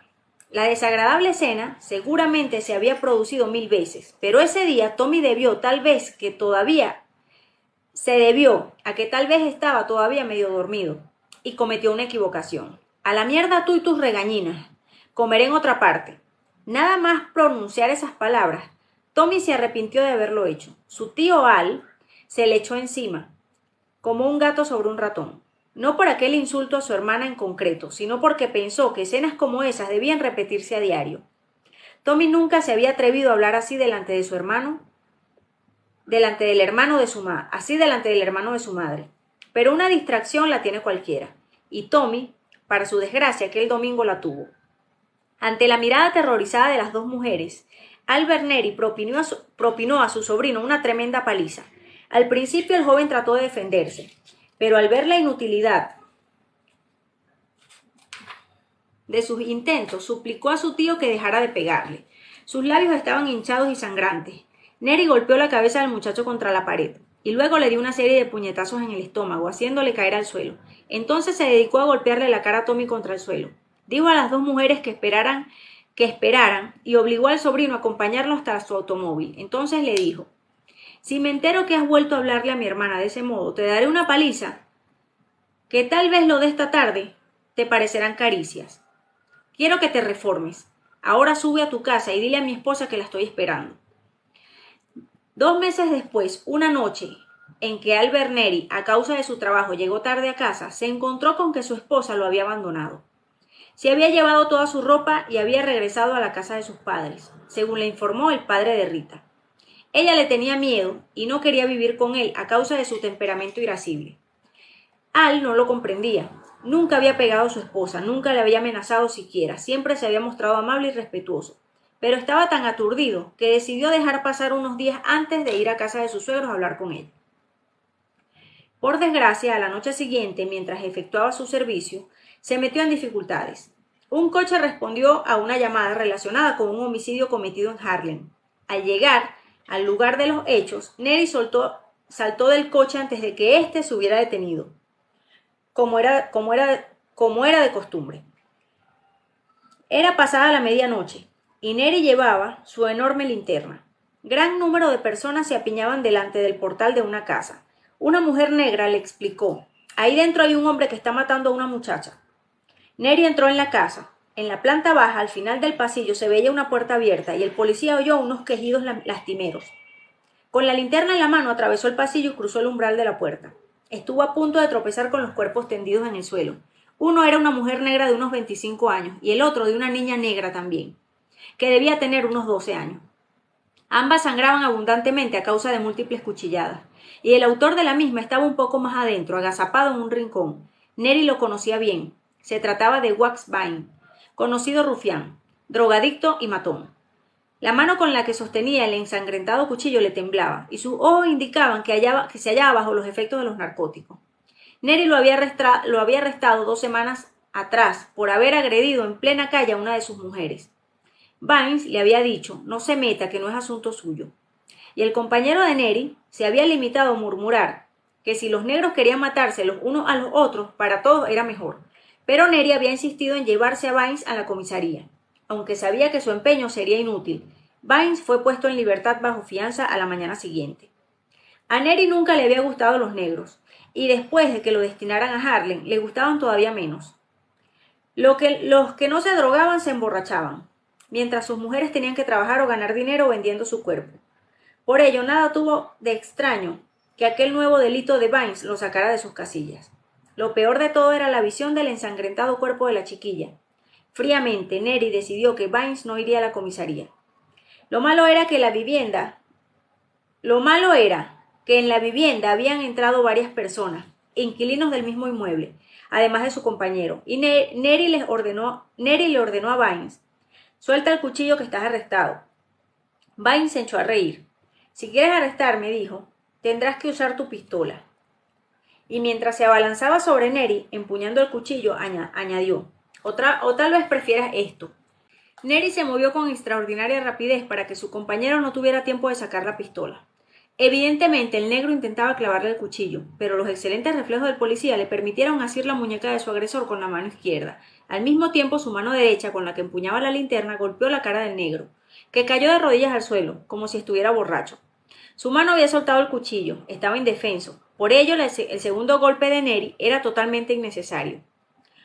La desagradable escena seguramente se había producido 1000 veces, pero ese día Tommy debió a que tal vez estaba todavía medio dormido, y cometió una equivocación. «A la mierda tú y tus regañinas, comeré en otra parte». Nada más pronunciar esas palabras, Tommy se arrepintió de haberlo hecho. Su tío Al se le echó encima, como un gato sobre un ratón. No por aquel insulto a su hermana en concreto, sino porque pensó que escenas como esas debían repetirse a diario. Tommy nunca se había atrevido a hablar así delante de su hermano, delante del hermano de su madre. Pero una distracción la tiene cualquiera, y Tommy, para su desgracia, aquel domingo la tuvo. Ante la mirada aterrorizada de las dos mujeres, Albert Neri propinó a su sobrino una tremenda paliza. Al principio el joven trató de defenderse, pero al ver la inutilidad de sus intentos, suplicó a su tío que dejara de pegarle. Sus labios estaban hinchados y sangrantes. Neri golpeó la cabeza del muchacho contra la pared y luego le dio una serie de puñetazos en el estómago, haciéndole caer al suelo. Entonces se dedicó a golpearle la cara a Tommy contra el suelo. Dijo a las dos mujeres que esperaran y obligó al sobrino a acompañarlo hasta su automóvil. Entonces le dijo: «Si me entero que has vuelto a hablarle a mi hermana de ese modo, te daré una paliza que tal vez lo de esta tarde te parecerán caricias. Quiero que te reformes. Ahora sube a tu casa y dile a mi esposa que la estoy esperando». 2 meses después, una noche en que Albert Neri, a causa de su trabajo, llegó tarde a casa, se encontró con que su esposa lo había abandonado. Se había llevado toda su ropa y había regresado a la casa de sus padres, según le informó el padre de Rita. Ella le tenía miedo y no quería vivir con él a causa de su temperamento irascible. Al no lo comprendía. Nunca había pegado a su esposa, nunca le había amenazado siquiera, siempre se había mostrado amable y respetuoso. Pero estaba tan aturdido que decidió dejar pasar unos días antes de ir a casa de sus suegros a hablar con él. Por desgracia, a la noche siguiente, mientras efectuaba su servicio, se metió en dificultades. Un coche respondió a una llamada relacionada con un homicidio cometido en Harlem. Al llegar al lugar de los hechos, Neri saltó del coche antes de que éste se hubiera detenido, como era de costumbre. Era pasada la medianoche, y Neri llevaba su enorme linterna. Gran número de personas se apiñaban delante del portal de una casa. Una mujer negra le explicó: ahí dentro hay un hombre que está matando a una muchacha. Neri entró en la casa. En la planta baja, al final del pasillo, se veía una puerta abierta y el policía oyó unos quejidos lastimeros. Con la linterna en la mano atravesó el pasillo y cruzó el umbral de la puerta. Estuvo a punto de tropezar con los cuerpos tendidos en el suelo. Uno era una mujer negra de unos 25 años y el otro de una niña negra también, que debía tener unos 12 años. Ambas sangraban abundantemente a causa de múltiples cuchilladas, y el autor de la misma estaba un poco más adentro, agazapado en un rincón. Neri lo conocía bien. Se trataba de Wax Vine, conocido rufián, drogadicto y matón. La mano con la que sostenía el ensangrentado cuchillo le temblaba, y sus ojos indicaban que se hallaba bajo los efectos de los narcóticos. Neri lo había arrestado 2 semanas atrás por haber agredido en plena calle a una de sus mujeres. Vines le había dicho: no se meta, que no es asunto suyo. Y el compañero de Neri se había limitado a murmurar que si los negros querían matarse los unos a los otros, para todos era mejor. Pero Neri había insistido en llevarse a Vines a la comisaría. Aunque sabía que su empeño sería inútil, Vines fue puesto en libertad bajo fianza a la mañana siguiente. A Neri nunca le había gustado los negros, y después de que lo destinaran a Harlem, le gustaban todavía menos. Los que no se drogaban se emborrachaban, mientras sus mujeres tenían que trabajar o ganar dinero vendiendo su cuerpo. Por ello, nada tuvo de extraño que aquel nuevo delito de Vines lo sacara de sus casillas. Lo peor de todo era la visión del ensangrentado cuerpo de la chiquilla. Fríamente, Neri decidió que Vines no iría a la comisaría. Lo malo era que en la vivienda habían entrado varias personas, inquilinos del mismo inmueble, además de su compañero, y Neri le ordenó a Vines: suelta el cuchillo, que estás arrestado. Vines se echó a reír. Si quieres arrestarme, dijo, tendrás que usar tu pistola. Y mientras se abalanzaba sobre Neri, empuñando el cuchillo, añadió: o tal vez prefieras esto. Neri se movió con extraordinaria rapidez para que su compañero no tuviera tiempo de sacar la pistola. Evidentemente el negro intentaba clavarle el cuchillo, pero los excelentes reflejos del policía le permitieron asir la muñeca de su agresor con la mano izquierda. Al mismo tiempo, su mano derecha, con la que empuñaba la linterna, golpeó la cara del negro, que cayó de rodillas al suelo, como si estuviera borracho. Su mano había soltado el cuchillo, estaba indefenso. Por ello, el segundo golpe de Neri era totalmente innecesario.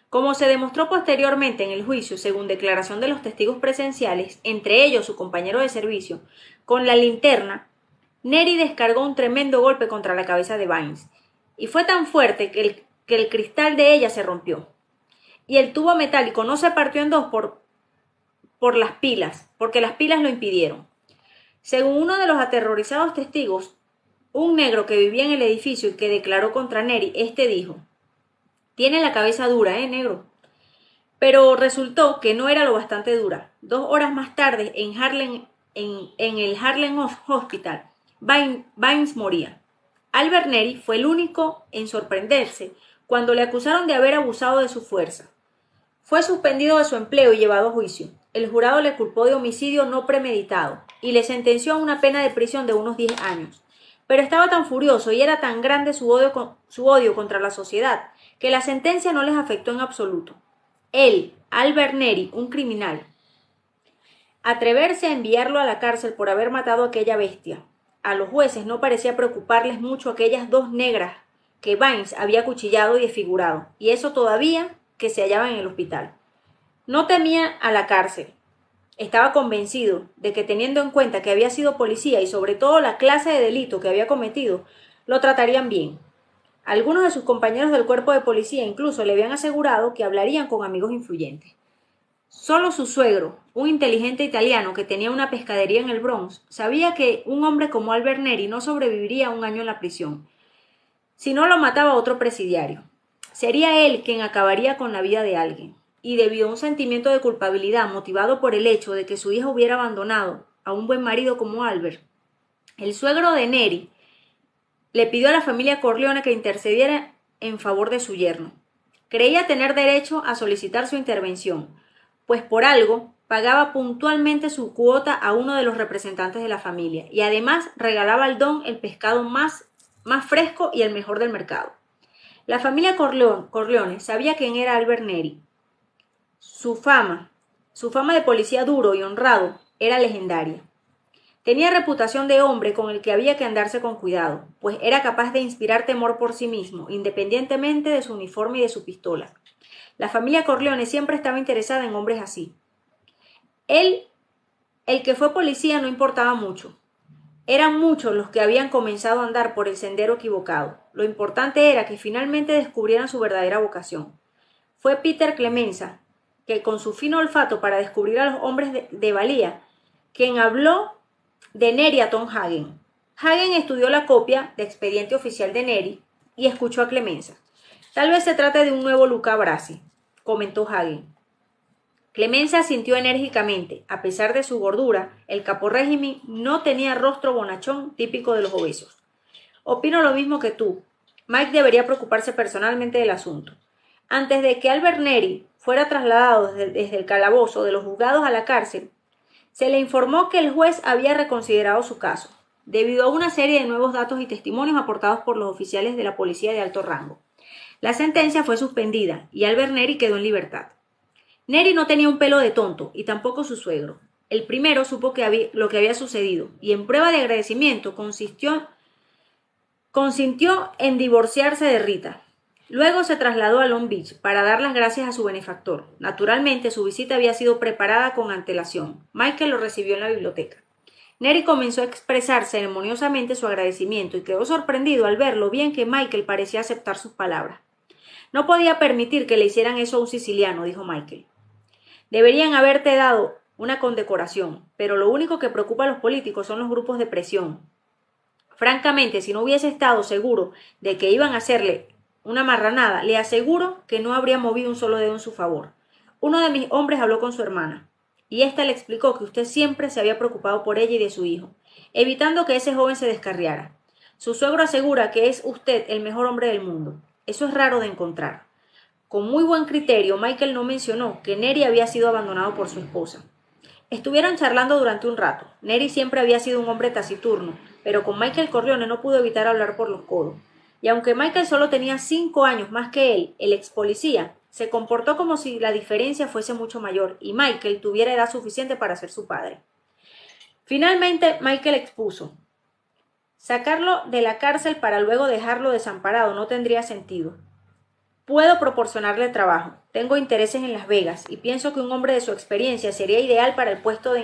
Como se demostró posteriormente en el juicio, según declaración de los testigos presenciales, entre ellos su compañero de servicio, con la linterna, Neri descargó un tremendo golpe contra la cabeza de Vines, y fue tan fuerte que el cristal de ella se rompió, y el tubo metálico no se partió en dos porque las pilas lo impidieron. Según uno de los aterrorizados testigos, un negro que vivía en el edificio y que declaró contra Neri, dijo: tiene la cabeza dura, negro. Pero resultó que no era lo bastante dura. 2 horas más tarde, en el Harlem Hospital, Vines moría. Albert Neri fue el único en sorprenderse cuando le acusaron de haber abusado de su fuerza. Fue suspendido de su empleo y llevado a juicio. El jurado le culpó de homicidio no premeditado y le sentenció a una pena de prisión de unos 10 años. Pero estaba tan furioso y era tan grande su odio contra la sociedad que la sentencia no les afectó en absoluto. Él, Albert Neri, un criminal, atreverse a enviarlo a la cárcel por haber matado a aquella bestia. A los jueces no parecía preocuparles mucho aquellas 2 negras que Vines había acuchillado y desfigurado, y eso todavía que se hallaban en el hospital. No temía a la cárcel. Estaba convencido de que, teniendo en cuenta que había sido policía y sobre todo la clase de delito que había cometido, lo tratarían bien. Algunos de sus compañeros del cuerpo de policía incluso le habían asegurado que hablarían con amigos influyentes. Solo su suegro, un inteligente italiano que tenía una pescadería en el Bronx, sabía que un hombre como Albert Neri no sobreviviría 1 año en la prisión. Si no lo mataba otro presidiario, sería él quien acabaría con la vida de alguien. Y debido a un sentimiento de culpabilidad motivado por el hecho de que su hija hubiera abandonado a un buen marido como Albert, el suegro de Neri le pidió a la familia Corleone que intercediera en favor de su yerno. Creía tener derecho a solicitar su intervención, pues por algo pagaba puntualmente su cuota a uno de los representantes de la familia y además regalaba al don el pescado más fresco y el mejor del mercado. La familia Corleone sabía quién era Albert Neri. Su fama de policía duro y honrado era legendaria. Tenía reputación de hombre con el que había que andarse con cuidado, pues era capaz de inspirar temor por sí mismo, independientemente de su uniforme y de su pistola. La familia Corleone siempre estaba interesada en hombres así. El que fue policía no importaba mucho. Eran muchos los que habían comenzado a andar por el sendero equivocado. Lo importante era que finalmente descubrieran su verdadera vocación. Fue Peter Clemenza, que con su fino olfato para descubrir a los hombres de valía, quien habló de Neri a Tom Hagen. Hagen estudió la copia de expediente oficial de Neri y escuchó a Clemenza. Tal vez se trate de un nuevo Luca Brasi, comentó Hagen. Clemenza asintió enérgicamente. A pesar de su gordura, el caporrégimen no tenía rostro bonachón típico de los obesos. Opino lo mismo que tú. Mike debería preocuparse personalmente del asunto. Antes de que Albert Neri fuera trasladado desde el calabozo de los juzgados a la cárcel, se le informó que el juez había reconsiderado su caso, debido a una serie de nuevos datos y testimonios aportados por los oficiales de la policía de alto rango. La sentencia fue suspendida y Albert Neri quedó en libertad. Neri no tenía un pelo de tonto, y tampoco su suegro. El primero supo lo que había sucedido, y en prueba de agradecimiento consintió en divorciarse de Rita. Luego se trasladó a Long Beach para dar las gracias a su benefactor. Naturalmente, su visita había sido preparada con antelación. Michael lo recibió en la biblioteca. Neri comenzó a expresar ceremoniosamente su agradecimiento y quedó sorprendido al ver lo bien que Michael parecía aceptar sus palabras. No podía permitir que le hicieran eso a un siciliano, dijo Michael. Deberían haberte dado una condecoración, pero lo único que preocupa a los políticos son los grupos de presión. Francamente, si no hubiese estado seguro de que iban a hacerle una marranada, le aseguro que no habría movido un solo dedo en su favor. Uno de mis hombres habló con su hermana, y ésta le explicó que usted siempre se había preocupado por ella y de su hijo, evitando que ese joven se descarriara. Su suegro asegura que es usted el mejor hombre del mundo. Eso es raro de encontrar. Con muy buen criterio, Michael no mencionó que Neri había sido abandonado por su esposa. Estuvieron charlando durante un rato. Neri siempre había sido un hombre taciturno, pero con Michael Corleone no pudo evitar hablar por los codos. Y aunque Michael solo tenía 5 años más que él, el ex policía, se comportó como si la diferencia fuese mucho mayor y Michael tuviera edad suficiente para ser su padre. Finalmente, Michael expuso: sacarlo de la cárcel para luego dejarlo desamparado no tendría sentido. Puedo proporcionarle trabajo. Tengo intereses en Las Vegas y pienso que un hombre de su experiencia sería ideal para el puesto de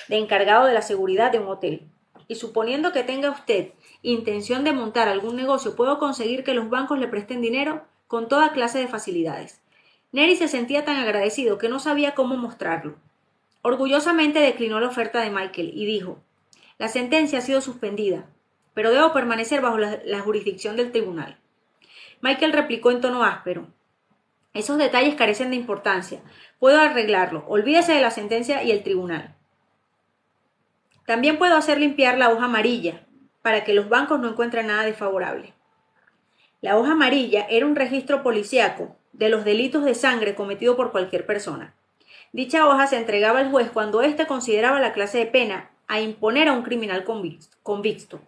encargado de la seguridad de un hotel. Y suponiendo que tenga usted intención de montar algún negocio, puedo conseguir que los bancos le presten dinero con toda clase de facilidades. Neri se sentía tan agradecido que no sabía cómo mostrarlo. Orgullosamente declinó la oferta de Michael y dijo: la sentencia ha sido suspendida, pero debo permanecer bajo la jurisdicción del tribunal. Michael replicó en tono áspero: esos detalles carecen de importancia. Puedo arreglarlo. Olvídese de la sentencia y el tribunal. También puedo hacer limpiar la hoja amarilla, para que los bancos no encuentren nada desfavorable. La hoja amarilla era un registro policíaco de los delitos de sangre cometidos por cualquier persona. Dicha hoja se entregaba al juez cuando éste consideraba la clase de pena a imponer a un criminal convicto.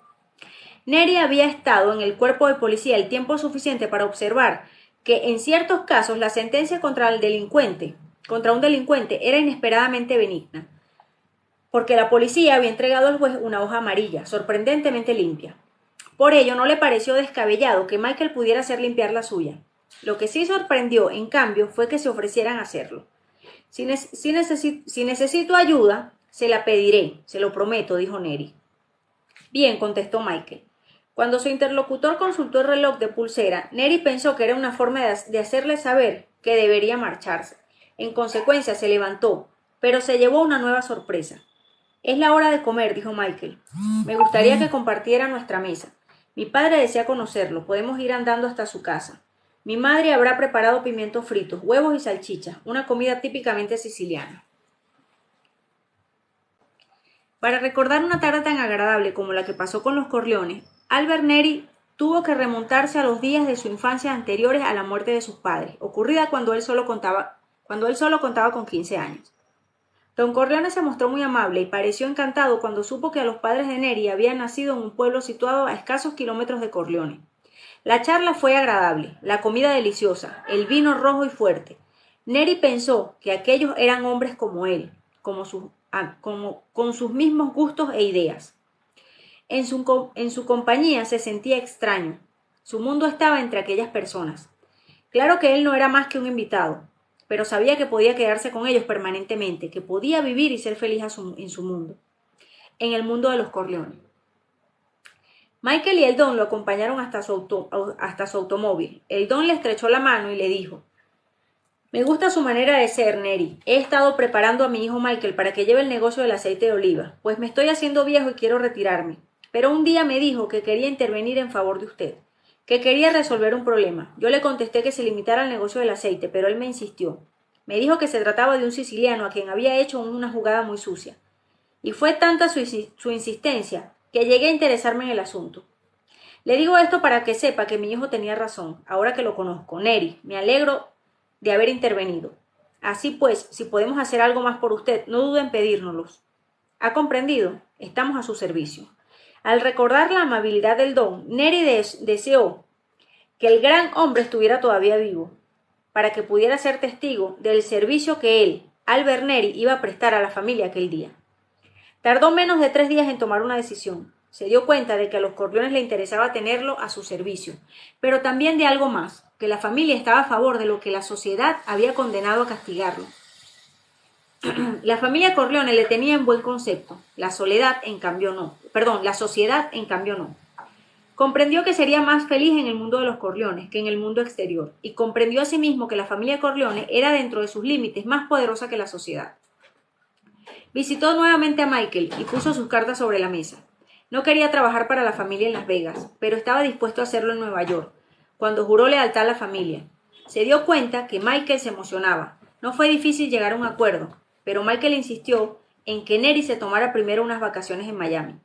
Neri había estado en el cuerpo de policía el tiempo suficiente para observar que en ciertos casos la sentencia contra un delincuente era inesperadamente benigna, porque la policía había entregado al juez una hoja amarilla, sorprendentemente limpia. Por ello no le pareció descabellado que Michael pudiera hacer limpiar la suya. Lo que sí sorprendió, en cambio, fue que se ofrecieran a hacerlo. Si necesito ayuda, se la pediré, se lo prometo, dijo Neri. Bien, contestó Michael. Cuando su interlocutor consultó el reloj de pulsera, Neri pensó que era una forma de hacerle saber que debería marcharse. En consecuencia, se levantó, pero se llevó una nueva sorpresa. Es la hora de comer, dijo Michael. Me gustaría que compartiera nuestra mesa. Mi padre desea conocerlo. Podemos ir andando hasta su casa. Mi madre habrá preparado pimientos fritos, huevos y salchichas, una comida típicamente siciliana. Para recordar una tarde tan agradable como la que pasó con los Corleones, Albert Neri tuvo que remontarse a los días de su infancia anteriores a la muerte de sus padres, ocurrida cuando él solo contaba con 15 años. Don Corleone se mostró muy amable y pareció encantado cuando supo que los padres de Neri habían nacido en un pueblo situado a escasos kilómetros de Corleone. La charla fue agradable, la comida deliciosa, el vino rojo y fuerte. Neri pensó que aquellos eran hombres como él, con sus mismos gustos e ideas. En su compañía se sentía extraño. Su mundo estaba entre aquellas personas. Claro que él no era más que un invitado, pero sabía que podía quedarse con ellos permanentemente, que podía vivir y ser feliz en su mundo, en el mundo de los Corleone. Michael y el Don lo acompañaron hasta su automóvil. El Don le estrechó la mano y le dijo: «Me gusta su manera de ser, Neri. He estado preparando a mi hijo Michael para que lleve el negocio del aceite de oliva, pues me estoy haciendo viejo y quiero retirarme. Pero un día me dijo que quería intervenir en favor de usted, que quería resolver un problema. Yo le contesté que se limitara al negocio del aceite, pero él me insistió. Me dijo que se trataba de un siciliano a quien había hecho una jugada muy sucia. Y fue tanta su insistencia que llegué a interesarme en el asunto. Le digo esto para que sepa que mi hijo tenía razón, ahora que lo conozco. Neri, me alegro de haber intervenido. Así pues, si podemos hacer algo más por usted, no dude en pedírnoslos. ¿Ha comprendido? Estamos a su servicio». Al recordar la amabilidad del Don, Neri deseó que el gran hombre estuviera todavía vivo, para que pudiera ser testigo del servicio que él, Albert Neri, iba a prestar a la familia aquel día. Tardó menos de 3 días en tomar una decisión. Se dio cuenta de que a los Corleones le interesaba tenerlo a su servicio, pero también de algo más, que la familia estaba a favor de lo que la sociedad había condenado a castigarlo. La familia Corleone le tenía en buen concepto, la sociedad en cambio no. Comprendió que sería más feliz en el mundo de los Corleones que en el mundo exterior, y comprendió asimismo que la familia Corleone era dentro de sus límites más poderosa que la sociedad. Visitó nuevamente a Michael y puso sus cartas sobre la mesa. No quería trabajar para la familia en Las Vegas, pero estaba dispuesto a hacerlo en Nueva York, cuando juró lealtad a la familia. Se dio cuenta que Michael se emocionaba. No fue difícil llegar a un acuerdo, pero Michael insistió en que Neri se tomara primero unas vacaciones en Miami,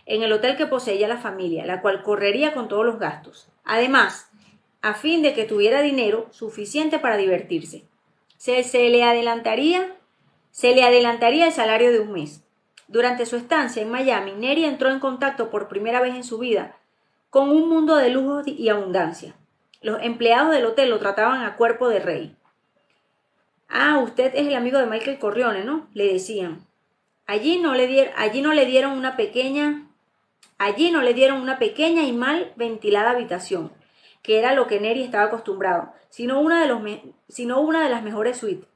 en el hotel que poseía la familia, la cual correría con todos los gastos. Además, a fin de que tuviera dinero suficiente para divertirse. Se le adelantaría el salario de un mes. Durante su estancia en Miami, Neri entró en contacto por primera vez en su vida con un mundo de lujos y abundancia. Los empleados del hotel lo trataban a cuerpo de rey. «Ah, usted es el amigo de Michael Corleone, ¿no?», le decían. Allí no le dieron una pequeña y mal ventilada habitación, que era lo que Neri estaba acostumbrado, sino una de las mejores suites.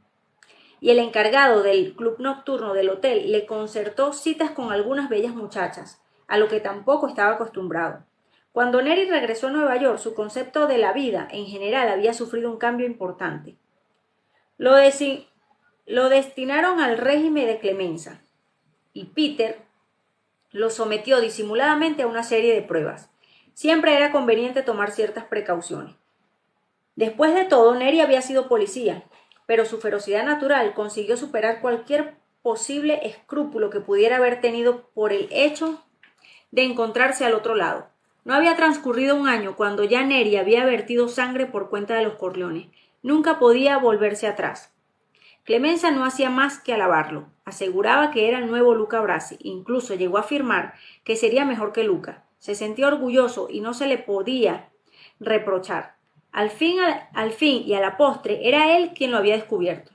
Y el encargado del club nocturno del hotel le concertó citas con algunas bellas muchachas, a lo que tampoco estaba acostumbrado. Cuando Neri regresó a Nueva York, su concepto de la vida en general había sufrido un cambio importante. Lo destinaron al régimen de clemencia, y Peter lo sometió disimuladamente a una serie de pruebas. Siempre era conveniente tomar ciertas precauciones. Después de todo, Neri había sido policía, pero su ferocidad natural consiguió superar cualquier posible escrúpulo que pudiera haber tenido por el hecho de encontrarse al otro lado. No había transcurrido un año cuando ya Neri había vertido sangre por cuenta de los Corleones. Nunca podía volverse atrás. Clemenza no hacía más que alabarlo. Aseguraba que era el nuevo Luca Brasi. Incluso llegó a afirmar que sería mejor que Luca. Se sentía orgulloso y no se le podía reprochar. Al fin y a la postre era él quien lo había descubierto.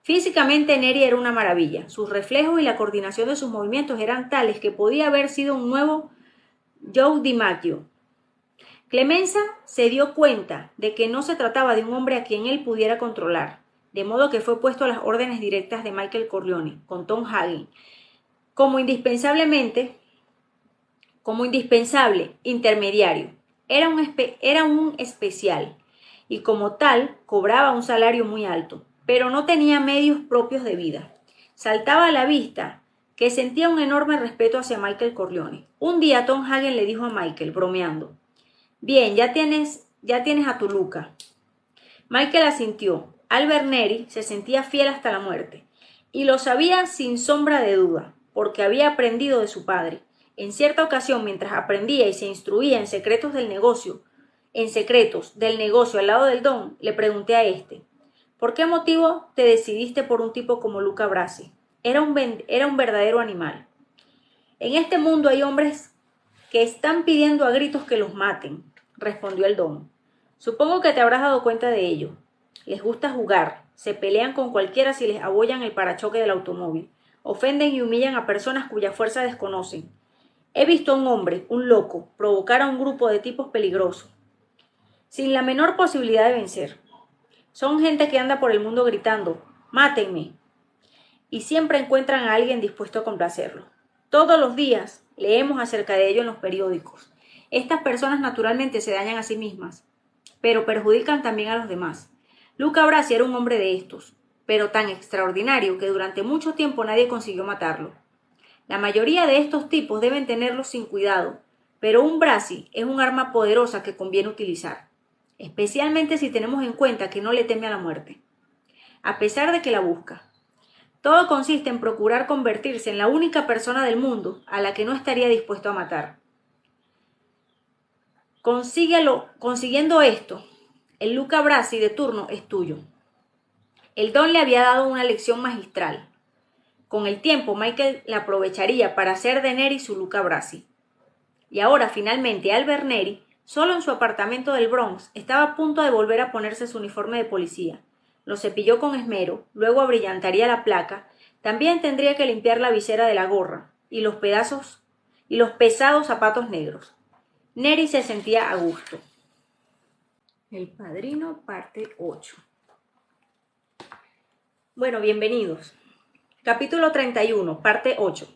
Físicamente Neri era una maravilla. Sus reflejos y la coordinación de sus movimientos eran tales que podía haber sido un nuevo Joe DiMaggio. Clemenza se dio cuenta de que no se trataba de un hombre a quien él pudiera controlar, de modo que fue puesto a las órdenes directas de Michael Corleone, con Tom Hagen, como indispensable intermediario. Era un especial, y como tal cobraba un salario muy alto, pero no tenía medios propios de vida. Saltaba a la vista que sentía un enorme respeto hacia Michael Corleone. Un día Tom Hagen le dijo a Michael, bromeando: «Bien, ya tienes a tu Luca». Michael asintió. Albert Neri se sentía fiel hasta la muerte, y lo sabía sin sombra de duda, porque había aprendido de su padre. En cierta ocasión, mientras aprendía y se instruía en secretos del negocio al lado del don, le pregunté a este: ¿por qué motivo te decidiste por un tipo como Luca Brasi? Era un verdadero animal. En este mundo hay hombres que están pidiendo a gritos que los maten, respondió el don. Supongo que te habrás dado cuenta de ello. Les gusta jugar, se pelean con cualquiera si les abollan el parachoque del automóvil, ofenden y humillan a personas cuya fuerza desconocen. He visto a un hombre, un loco, provocar a un grupo de tipos peligrosos, sin la menor posibilidad de vencer. Son gente que anda por el mundo gritando: «¡Mátenme!» y siempre encuentran a alguien dispuesto a complacerlo. Todos los días leemos acerca de ello en los periódicos. Estas personas naturalmente se dañan a sí mismas, pero perjudican también a los demás. Luca Brasi era un hombre de estos, pero tan extraordinario que durante mucho tiempo nadie consiguió matarlo. La mayoría de estos tipos deben tenerlos sin cuidado, pero un Brasi es un arma poderosa que conviene utilizar, especialmente si tenemos en cuenta que no le teme a la muerte, a pesar de que la busca. Todo consiste en procurar convertirse en la única persona del mundo a la que no estaría dispuesto a matar. Consiguiendo esto, el Luca Brasi de turno es tuyo. El don le había dado una lección magistral. Con el tiempo, Michael la aprovecharía para hacer de Neri su Luca Brasi. Y ahora, finalmente, Albert Neri, solo en su apartamento del Bronx, estaba a punto de volver a ponerse su uniforme de policía. Lo cepilló con esmero, luego abrillantaría la placa, también tendría que limpiar la visera de la gorra y los pesados zapatos negros. Neri se sentía a gusto. El Padrino, parte 8. Bueno, bienvenidos. Capítulo 31, parte 8.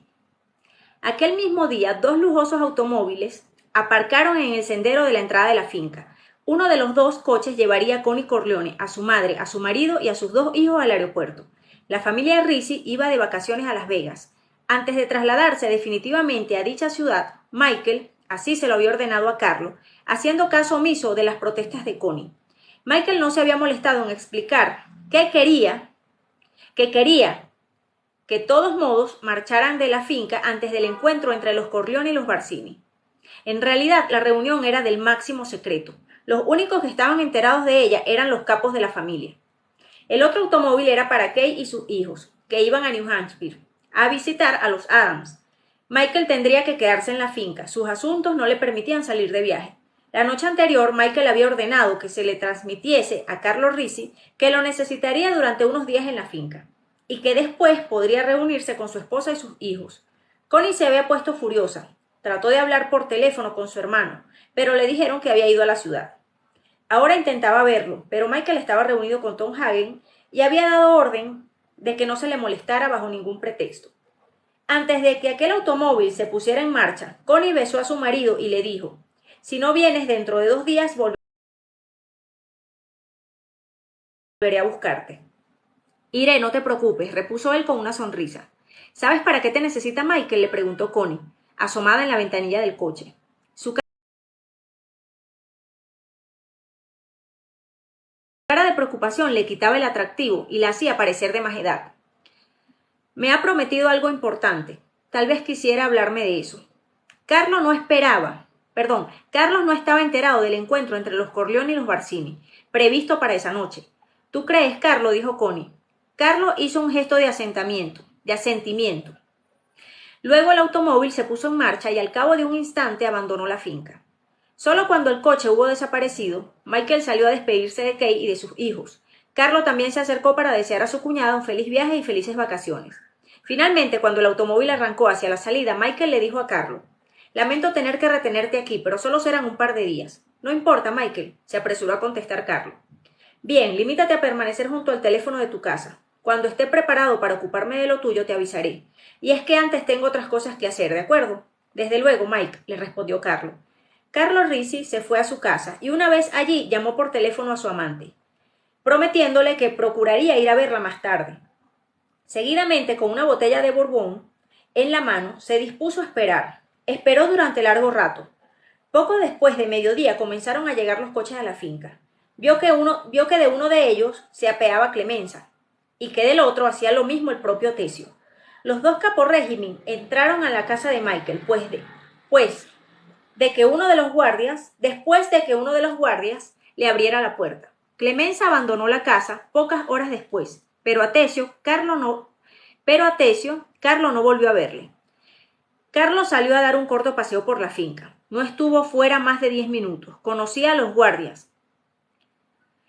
Aquel mismo día, 2 lujosos automóviles aparcaron en el sendero de la entrada de la finca. Uno de los 2 coches llevaría a Connie Corleone, a su madre, a su marido y a sus 2 hijos al aeropuerto. La familia Ricci iba de vacaciones a Las Vegas. Antes de trasladarse definitivamente a dicha ciudad, Michael, así se lo había ordenado a Carlo, haciendo caso omiso de las protestas de Connie. Michael no se había molestado en explicar que quería que todos modos marcharan de la finca antes del encuentro entre los Corleone y los Barsini. En realidad, la reunión era del máximo secreto. Los únicos que estaban enterados de ella eran los capos de la familia. El otro automóvil era para Kay y sus hijos, que iban a New Hampshire a visitar a los Adams. Michael tendría que quedarse en la finca. Sus asuntos no le permitían salir de viaje. La noche anterior, Michael había ordenado que se le transmitiese a Carlo Ricci que lo necesitaría durante unos días en la finca, y que después podría reunirse con su esposa y sus hijos. Connie se había puesto furiosa. Trató de hablar por teléfono con su hermano, pero le dijeron que había ido a la ciudad. Ahora intentaba verlo, pero Michael estaba reunido con Tom Hagen y había dado orden de que no se le molestara bajo ningún pretexto. Antes de que aquel automóvil se pusiera en marcha, Connie besó a su marido y le dijo: «Si no vienes dentro de 2 días, volveré a buscarte». «Iré, no te preocupes», repuso él con una sonrisa. «¿Sabes para qué te necesita Michael?», le preguntó Connie, asomada en la ventanilla del coche. Su cara de preocupación le quitaba el atractivo y la hacía parecer de más edad. «Me ha prometido algo importante. Tal vez quisiera hablarme de eso». Carlos no estaba enterado del encuentro entre los Corleone y los Barsini, previsto para esa noche. «¿Tú crees, Carlo?», dijo Connie. Carlo hizo un gesto de asentimiento. Luego el automóvil se puso en marcha y al cabo de un instante abandonó la finca. Solo cuando el coche hubo desaparecido, Michael salió a despedirse de Kay y de sus hijos. Carlo también se acercó para desear a su cuñada un feliz viaje y felices vacaciones. Finalmente, cuando el automóvil arrancó hacia la salida, Michael le dijo a Carlo: «Lamento tener que retenerte aquí, pero solo serán un par de días». «No importa, Michael», se apresuró a contestar Carlo. «Bien, limítate a permanecer junto al teléfono de tu casa. Cuando esté preparado para ocuparme de lo tuyo, te avisaré. Y es que antes tengo otras cosas que hacer, ¿de acuerdo?» «Desde luego, Mike», le respondió Carlo. Carlo Ricci se fue a su casa y una vez allí llamó por teléfono a su amante, prometiéndole que procuraría ir a verla más tarde. Seguidamente, con una botella de Borbón en la mano, se dispuso a esperar. Esperó durante largo rato. Poco después de mediodía comenzaron a llegar los coches a la finca. Vio que de uno de ellos se apeaba Clemenza y que del otro hacía lo mismo el propio Tesio. Los dos caporrégimen entraron a la casa de Michael, después de que uno de los guardias le abriera la puerta. Clemenza abandonó la casa pocas horas después, pero a Tesio, Carlo no volvió a verle. Carlos salió a dar un corto paseo por la finca. No estuvo fuera más de 10 minutos. Conocía a los guardias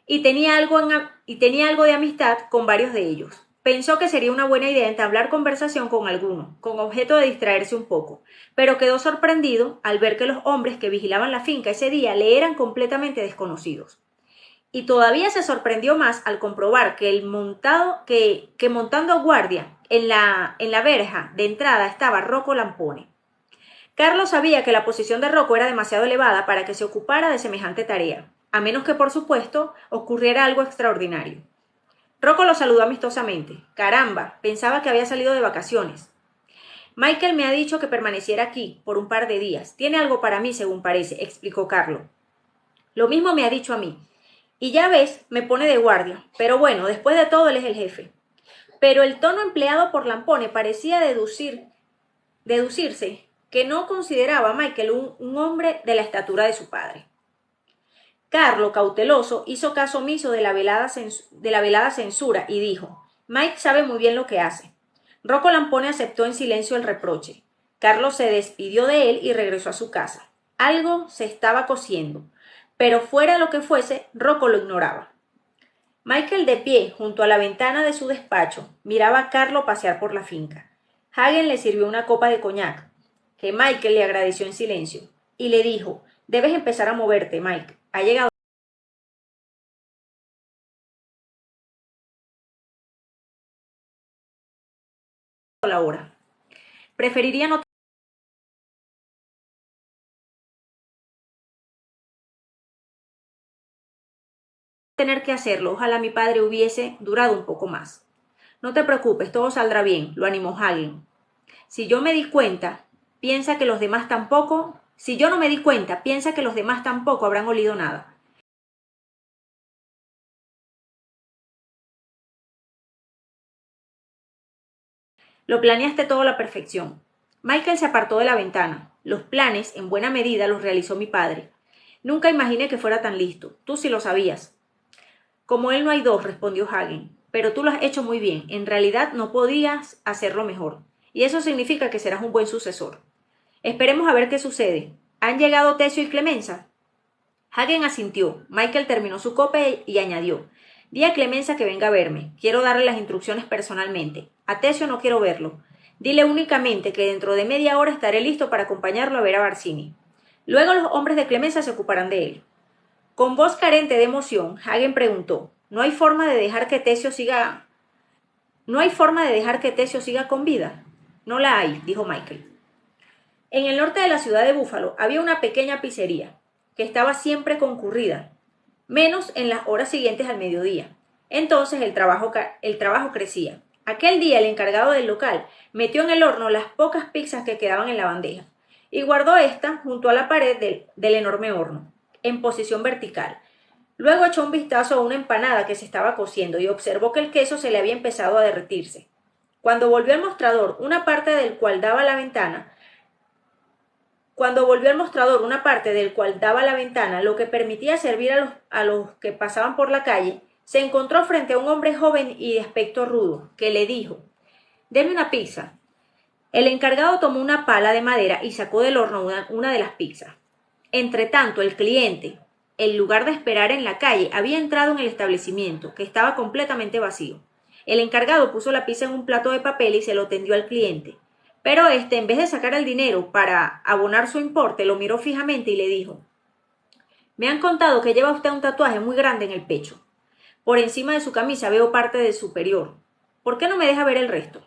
y tenía algo de amistad con varios de ellos. Pensó que sería una buena idea entablar conversación con alguno, con objeto de distraerse un poco, pero quedó sorprendido al ver que los hombres que vigilaban la finca ese día le eran completamente desconocidos. Y todavía se sorprendió más al comprobar que montando guardia en la verja de entrada estaba Rocco Lampone. Carlos sabía que la posición de Rocco era demasiado elevada para que se ocupara de semejante tarea, a menos que, por supuesto, ocurriera algo extraordinario. Rocco lo saludó amistosamente. Caramba, pensaba que había salido de vacaciones. Michael me ha dicho que permaneciera aquí por un par de días. Tiene algo para mí, según parece, explicó Carlo. Lo mismo me ha dicho a mí. Y ya ves, me pone de guardia. Pero bueno, después de todo, él es el jefe. Pero el tono empleado por Lampone parecía deducirse que no consideraba a Michael un hombre de la estatura de su padre. Carlo, cauteloso, hizo caso omiso de la velada censura y dijo: Mike sabe muy bien lo que hace. Rocco Lampone aceptó en silencio el reproche. Carlo se despidió de él y regresó a su casa. Algo se estaba cociendo, pero fuera lo que fuese, Rocco lo ignoraba. Michael, de pie junto a la ventana de su despacho, miraba a Carlo pasear por la finca. Hagen le sirvió una copa de coñac, que Michael le agradeció en silencio, y le dijo: debes empezar a moverte, Mike. Ha llegado la hora. Preferiría no tener que hacerlo. Ojalá mi padre hubiese durado un poco más. No te preocupes, todo saldrá bien, lo animó Hagen. Si yo no me di cuenta, piensa que los demás tampoco habrán olido nada. Lo planeaste todo a la perfección. Michael se apartó de la ventana. Los planes, en buena medida, los realizó mi padre. Nunca imaginé que fuera tan listo. Tú sí lo sabías. Como él no hay dos, respondió Hagen. Pero tú lo has hecho muy bien. En realidad no podías hacerlo mejor. Y eso significa que serás un buen sucesor. Esperemos a ver qué sucede. ¿Han llegado Tesio y Clemenza? Hagen asintió. Michael terminó su copa y añadió: di a Clemenza que venga a verme. Quiero darle las instrucciones personalmente. A Tesio no quiero verlo. Dile únicamente que dentro de media hora estaré listo para acompañarlo a ver a Barsini. Luego los hombres de Clemenza se ocuparán de él. Con voz carente de emoción, Hagen preguntó: ¿No hay forma de dejar que Tesio siga con vida? No la hay, dijo Michael. En el norte de la ciudad de Búfalo había una pequeña pizzería, que estaba siempre concurrida, menos en las horas siguientes al mediodía. Entonces el trabajo crecía. Aquel día el encargado del local metió en el horno las pocas pizzas que quedaban en la bandeja y guardó esta junto a la pared del enorme horno, en posición vertical. Luego echó un vistazo a una empanada que se estaba cociendo y observó que el queso se le había empezado a derretirse. Cuando volvió al mostrador, una parte del cual daba a la ventana, lo que permitía servir a los que pasaban por la calle, se encontró frente a un hombre joven y de aspecto rudo, que le dijo: «Deme una pizza». El encargado tomó una pala de madera y sacó del horno una de las pizzas. Entretanto, el cliente, en lugar de esperar en la calle, había entrado en el establecimiento, que estaba completamente vacío. El encargado puso la pizza en un plato de papel y se lo tendió al cliente. Pero éste, en vez de sacar el dinero para abonar su importe, lo miró fijamente y le dijo: «Me han contado que lleva usted un tatuaje muy grande en el pecho. Por encima de su camisa veo parte del superior. ¿Por qué no me deja ver el resto?».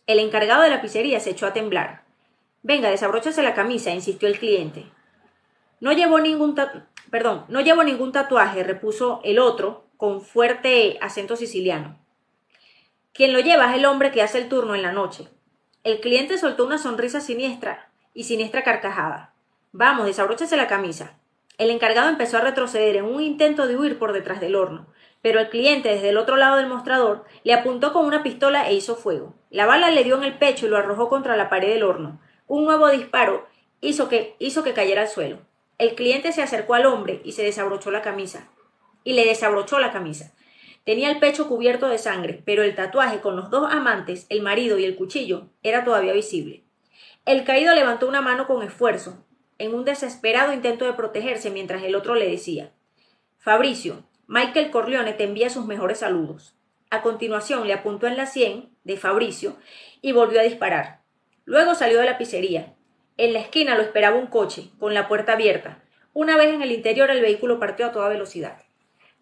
El encargado de la pizzería se echó a temblar. «Venga, desabróchese la camisa», insistió el cliente. No llevo ningún tatuaje», repuso el otro con fuerte acento siciliano. «Quien lo lleva es el hombre que hace el turno en la noche». El cliente soltó una sonrisa siniestra carcajada. «Vamos, desabróchese la camisa». El encargado empezó a retroceder en un intento de huir por detrás del horno, pero el cliente desde el otro lado del mostrador le apuntó con una pistola e hizo fuego. La bala le dio en el pecho y lo arrojó contra la pared del horno. Un nuevo disparo hizo que cayera al suelo. El cliente se acercó al hombre y le desabrochó la camisa. Tenía el pecho cubierto de sangre, pero el tatuaje con los dos amantes, el marido y el cuchillo, era todavía visible. El caído levantó una mano con esfuerzo, en un desesperado intento de protegerse, mientras el otro le decía: Fabricio, Michael Corleone te envía sus mejores saludos. A continuación le apuntó en la sien de Fabricio y volvió a disparar. Luego salió de la pizzería. En la esquina lo esperaba un coche, con la puerta abierta. Una vez en el interior, el vehículo partió a toda velocidad.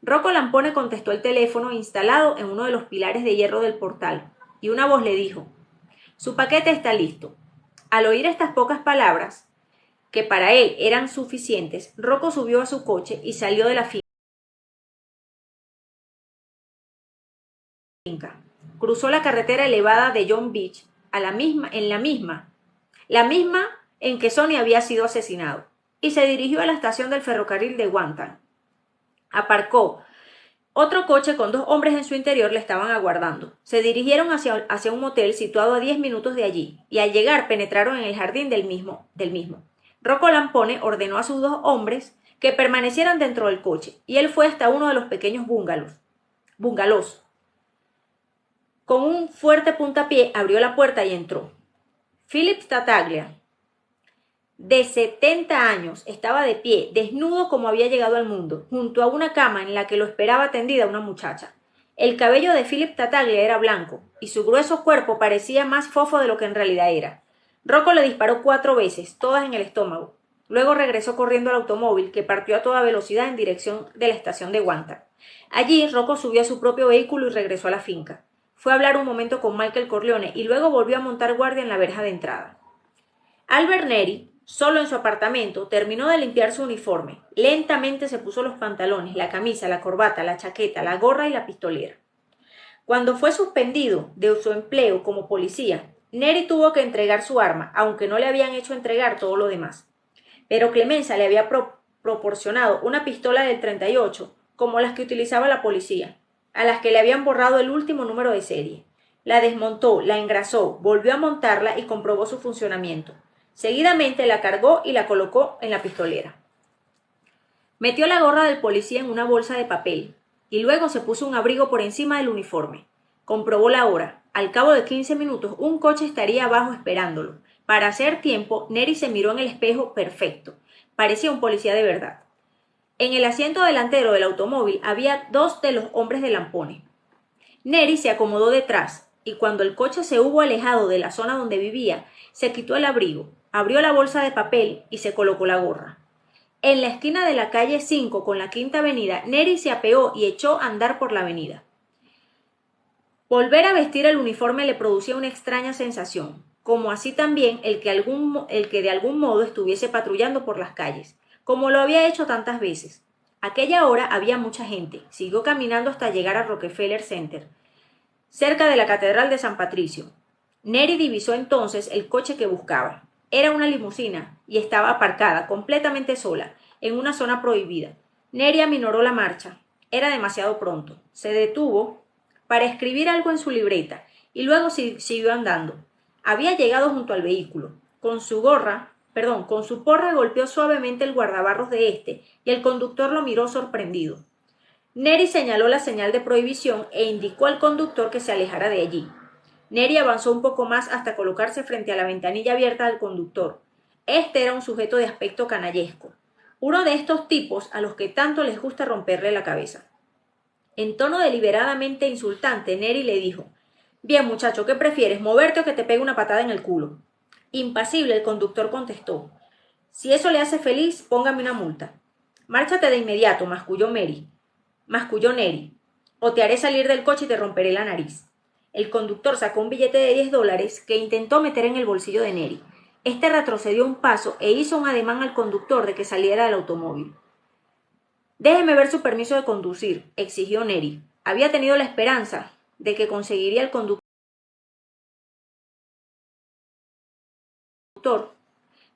Rocco Lampone contestó el teléfono instalado en uno de los pilares de hierro del portal, y una voz le dijo: su paquete está listo. Al oír estas pocas palabras, que para él eran suficientes, Rocco subió a su coche y salió de la finca. Cruzó la carretera elevada de John Beach, la misma en que Sonny había sido asesinado, y se dirigió a la estación del ferrocarril de Wantan. Aparcó. Otro coche con dos hombres en su interior le estaban aguardando. Se dirigieron hacia un motel situado a 10 minutos de allí, y al llegar penetraron en el jardín del mismo. Rocco Lampone ordenó a sus dos hombres que permanecieran dentro del coche, y él fue hasta uno de los pequeños bungalows. Con un fuerte puntapié abrió la puerta y entró. Philip Tattaglia, de 70 años, estaba de pie, desnudo como había llegado al mundo, junto a una cama en la que lo esperaba tendida una muchacha. El cabello de Philip Tattaglia era blanco, y su grueso cuerpo parecía más fofo de lo que en realidad era. Rocco le disparó 4 veces, todas en el estómago. Luego regresó corriendo al automóvil, que partió a toda velocidad en dirección de la estación de Wantan. Allí, Rocco subió a su propio vehículo y regresó a la finca. Fue a hablar un momento con Michael Corleone y luego volvió a montar guardia en la verja de entrada. Albert Neri, solo en su apartamento, terminó de limpiar su uniforme. Lentamente se puso los pantalones, la camisa, la corbata, la chaqueta, la gorra y la pistolera. Cuando fue suspendido de su empleo como policía, Neri tuvo que entregar su arma, aunque no le habían hecho entregar todo lo demás. Pero Clemenza le había proporcionado una pistola del 38, como las que utilizaba la policía, a las que le habían borrado el último número de serie. La desmontó, la engrasó, volvió a montarla y comprobó su funcionamiento. Seguidamente la cargó y la colocó en la pistolera. Metió la gorra del policía en una bolsa de papel y luego se puso un abrigo por encima del uniforme. Comprobó la hora. Al cabo de 15 minutos un coche estaría abajo esperándolo. Para hacer tiempo, Neri se miró en el espejo perfecto. Parecía un policía de verdad. En el asiento delantero del automóvil había 2 de los hombres de Lampone. Neri se acomodó detrás y cuando el coche se hubo alejado de la zona donde vivía, se quitó el abrigo, abrió la bolsa de papel y se colocó la gorra. En la esquina de la calle 5 con la Quinta Avenida, Neri se apeó y echó a andar por la avenida. Volver a vestir el uniforme le producía una extraña sensación, como así también el que de algún modo estuviese patrullando por las calles, como lo había hecho tantas veces. Aquella hora había mucha gente. Siguió caminando hasta llegar a Rockefeller Center, cerca de la Catedral de San Patricio. Neri divisó entonces el coche que buscaba. Era una limusina y estaba aparcada, completamente sola, en una zona prohibida. Neri aminoró la marcha. Era demasiado pronto. Se detuvo para escribir algo en su libreta y luego siguió andando. Había llegado junto al vehículo. Con su porra golpeó suavemente el guardabarros de este y el conductor lo miró sorprendido. Neri señaló la señal de prohibición e indicó al conductor que se alejara de allí. Neri avanzó un poco más hasta colocarse frente a la ventanilla abierta del conductor. Este era un sujeto de aspecto canallesco, uno de estos tipos a los que tanto les gusta romperle la cabeza. En tono deliberadamente insultante, Neri le dijo: «Bien, muchacho, ¿qué prefieres, moverte o que te pegue una patada en el culo?» Impasible, el conductor contestó: «Si eso le hace feliz, póngame una multa». «Márchate de inmediato», masculló Neri, «o te haré salir del coche y te romperé la nariz». El conductor sacó un billete de $10 que intentó meter en el bolsillo de Neri. Este retrocedió un paso e hizo un ademán al conductor de que saliera del automóvil. «Déjeme ver su permiso de conducir», exigió Neri. Había tenido la esperanza de que conseguiría el conductor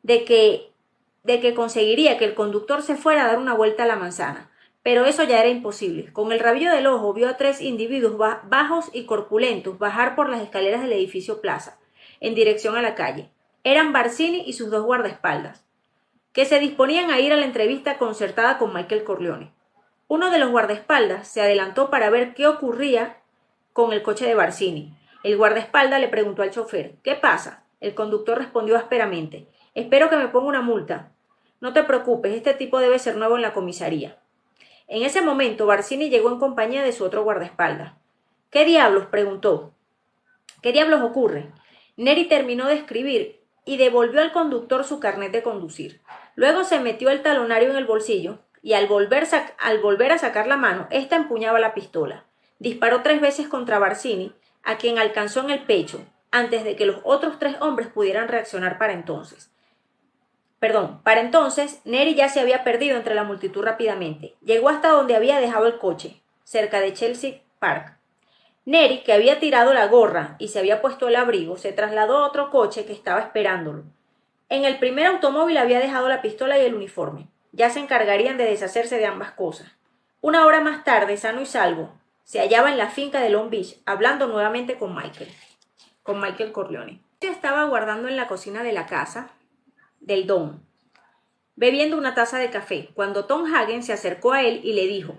de que conseguiría que el conductor se fuera a dar una vuelta a la manzana, Pero eso ya era imposible. Con el rabillo del ojo vio a 3 individuos bajos y corpulentos bajar por las escaleras del edificio Plaza, en dirección a la calle. Eran Barsini y sus 2 guardaespaldas, que se disponían a ir a la entrevista concertada con Michael Corleone. Uno de los guardaespaldas se adelantó para ver qué ocurría con el coche de Barsini. El guardaespaldas le preguntó al chofer: «¿Qué pasa?». El conductor respondió ásperamente: «Espero que me ponga una multa». «No te preocupes, este tipo debe ser nuevo en la comisaría». En ese momento Barsini llegó en compañía de su otro guardaespaldas. «¿Qué diablos?», preguntó. «¿Qué diablos ocurre?». Neri terminó de escribir y devolvió al conductor su carnet de conducir. Luego se metió el talonario en el bolsillo y al volver a sacar la mano, ésta empuñaba la pistola. Disparó 3 veces contra Barsini, a quien alcanzó en el pecho, antes de que los otros 3 hombres pudieran reaccionar para entonces. Para entonces, Neri ya se había perdido entre la multitud rápidamente. Llegó hasta donde había dejado el coche, cerca de Chelsea Park. Neri, que había tirado la gorra y se había puesto el abrigo, se trasladó a otro coche que estaba esperándolo. En el primer automóvil había dejado la pistola y el uniforme. Ya se encargarían de deshacerse de ambas cosas. 1 hora más tarde, sano y salvo, se hallaba en la finca de Long Beach, hablando nuevamente con Michael Corleone. Estaba aguardando en la cocina de la casa del Don, bebiendo una taza de café, cuando Tom Hagen se acercó a él y le dijo: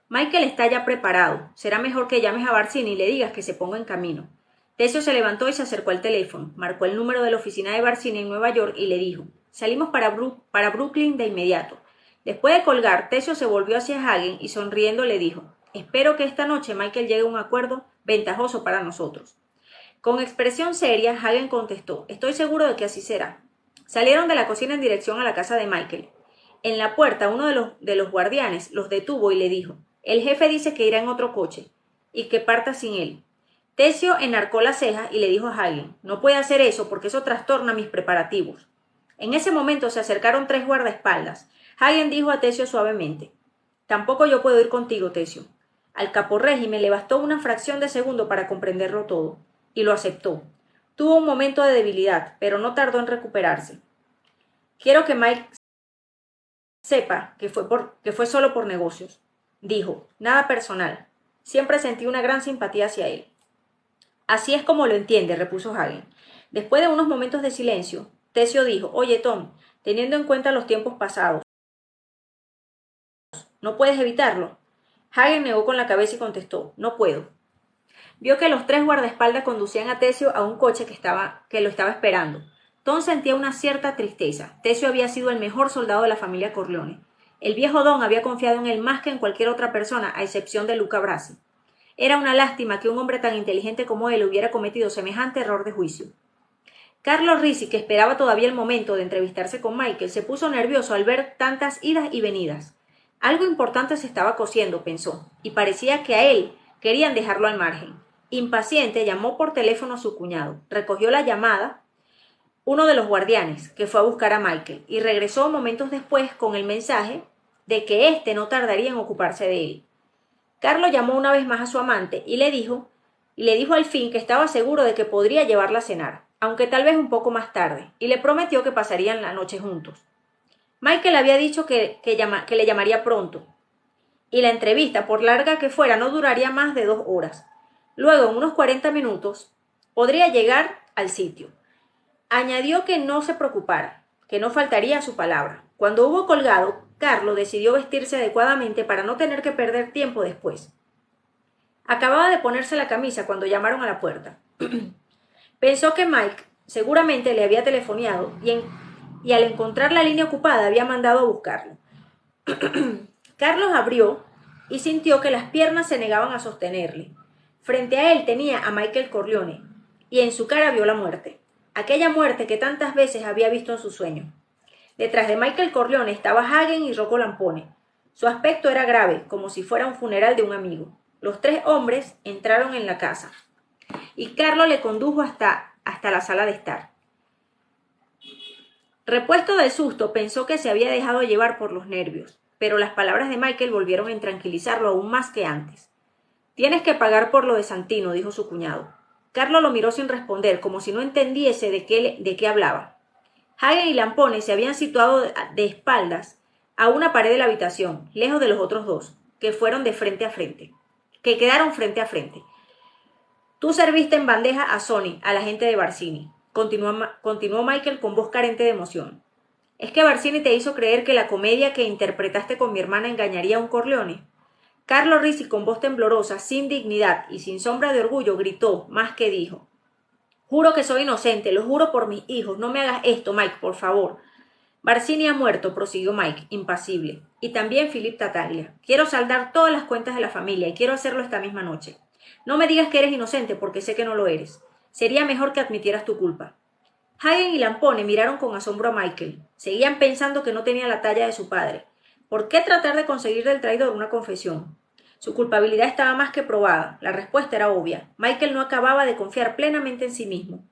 «Michael está ya preparado. Será mejor que llames a Barsini y le digas que se ponga en camino». Tessio se levantó y se acercó al teléfono, marcó el número de la oficina de Barsini en Nueva York y le dijo: «Salimos para Brooklyn de inmediato». Después de colgar, Tessio se volvió hacia Hagen y sonriendo le dijo: «Espero que esta noche Michael llegue a un acuerdo ventajoso para nosotros». Con expresión seria, Hagen contestó: «Estoy seguro de que así será». Salieron de la cocina en dirección a la casa de Michael. En la puerta, uno de los guardianes los detuvo y le dijo: «El jefe dice que irá en otro coche y que parta sin él». Tessio enarcó las cejas y le dijo a Hagen: «No puede hacer eso porque eso trastorna mis preparativos». En ese momento se acercaron 3 guardaespaldas. Hagen dijo a Tessio suavemente: «Tampoco yo puedo ir contigo, Tessio». Al caporrégimen le bastó una fracción de segundo para comprenderlo todo, y lo aceptó. Tuvo un momento de debilidad, pero no tardó en recuperarse. «Quiero que Mike sepa que fue solo por negocios», dijo. «Nada personal. Siempre sentí una gran simpatía hacia él». «Así es como lo entiende», repuso Hagen. Después de unos momentos de silencio, Tessio dijo: «Oye, Tom, teniendo en cuenta los tiempos pasados, ¿no puedes evitarlo?». Hagen negó con la cabeza y contestó: «No puedo». Vio que los 3 guardaespaldas conducían a Tessio a un coche que lo estaba esperando. Tom sentía una cierta tristeza. Tessio había sido el mejor soldado de la familia Corleone. El viejo Don había confiado en él más que en cualquier otra persona, a excepción de Luca Brasi. Era una lástima que un hombre tan inteligente como él hubiera cometido semejante error de juicio. Carlo Risi, que esperaba todavía el momento de entrevistarse con Michael, se puso nervioso al ver tantas idas y venidas. Algo importante se estaba cociendo, pensó, y parecía que a él querían dejarlo al margen. Impaciente, llamó por teléfono a su cuñado. Recogió la llamada uno de los guardianes, que fue a buscar a Michael, y regresó momentos después con el mensaje de que éste no tardaría en ocuparse de él. Carlo llamó una vez más a su amante y le dijo al fin que estaba seguro de que podría llevarla a cenar, aunque tal vez un poco más tarde, y le prometió que pasarían la noche juntos. Michael había dicho que le llamaría pronto, y la entrevista, por larga que fuera, no duraría más de 2 horas. Luego, en unos 40 minutos, podría llegar al sitio. Añadió que no se preocupara, que no faltaría a su palabra. Cuando hubo colgado, Carlo decidió vestirse adecuadamente para no tener que perder tiempo después. Acababa de ponerse la camisa cuando llamaron a la puerta. Pensó que Mike seguramente le había telefoneado y al encontrar la línea ocupada había mandado a buscarlo. Carlos abrió y sintió que las piernas se negaban a sostenerle. Frente a él tenía a Michael Corleone y en su cara vio la muerte, aquella muerte que tantas veces había visto en su sueño. Detrás de Michael Corleone estaba Hagen y Rocco Lampone. Su aspecto era grave, como si fuera un funeral de un amigo. Los 3 hombres entraron en la casa y Carlo le condujo hasta la sala de estar. Repuesto del susto, pensó que se había dejado llevar por los nervios, pero las palabras de Michael volvieron a intranquilizarlo aún más que antes. «Tienes que pagar por lo de Santino», dijo su cuñado. Carlo lo miró sin responder, como si no entendiese de qué hablaba. Hagen y Lampone se habían situado de espaldas a una pared de la habitación, lejos de los otros dos, que quedaron frente a frente. Tú serviste en bandeja a Sonny, al agente de Barsini, continuó Michael con voz carente de emoción. ¿Es que Barsini te hizo creer que la comedia que interpretaste con mi hermana engañaría a un Corleone? Carlo Ricci, con voz temblorosa, sin dignidad y sin sombra de orgullo, gritó, más que dijo. Juro que soy inocente, lo juro por mis hijos, no me hagas esto, Mike, por favor. Barsini ha muerto, prosiguió Mike, impasible, y también Philip Tattaglia. Quiero saldar todas las cuentas de la familia y quiero hacerlo esta misma noche. No me digas que eres inocente porque sé que no lo eres. Sería mejor que admitieras tu culpa. Hagen y Lampone miraron con asombro a Michael. Seguían pensando que no tenía la talla de su padre. ¿Por qué tratar de conseguir del traidor una confesión? Su culpabilidad estaba más que probada. La respuesta era obvia. Michael no acababa de confiar plenamente en sí mismo.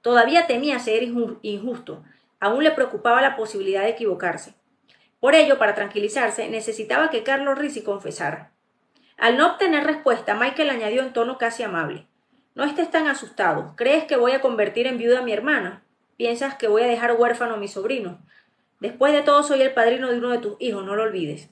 Todavía temía ser injusto. Aún le preocupaba la posibilidad de equivocarse. Por ello, para tranquilizarse, necesitaba que Carlo Ricci confesara. Al no obtener respuesta, Michael añadió en tono casi amable. No estés tan asustado. ¿Crees que voy a convertir en viuda a mi hermana? ¿Piensas que voy a dejar huérfano a mi sobrino? Después de todo, soy el padrino de uno de tus hijos, no lo olvides.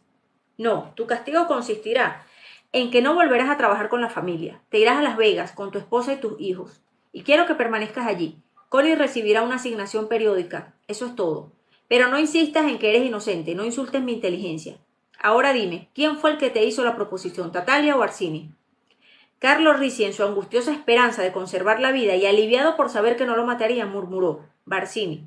No, tu castigo consistirá en que no volverás a trabajar con la familia. Te irás a Las Vegas con tu esposa y tus hijos. Y quiero que permanezcas allí. Connie recibirá una asignación periódica. Eso es todo. Pero no insistas en que eres inocente. No insultes mi inteligencia. Ahora dime, ¿quién fue el que te hizo la proposición, Tattaglia o Barsini? Carlo Ricci, en su angustiosa esperanza de conservar la vida y aliviado por saber que no lo mataría, murmuró. Barsini.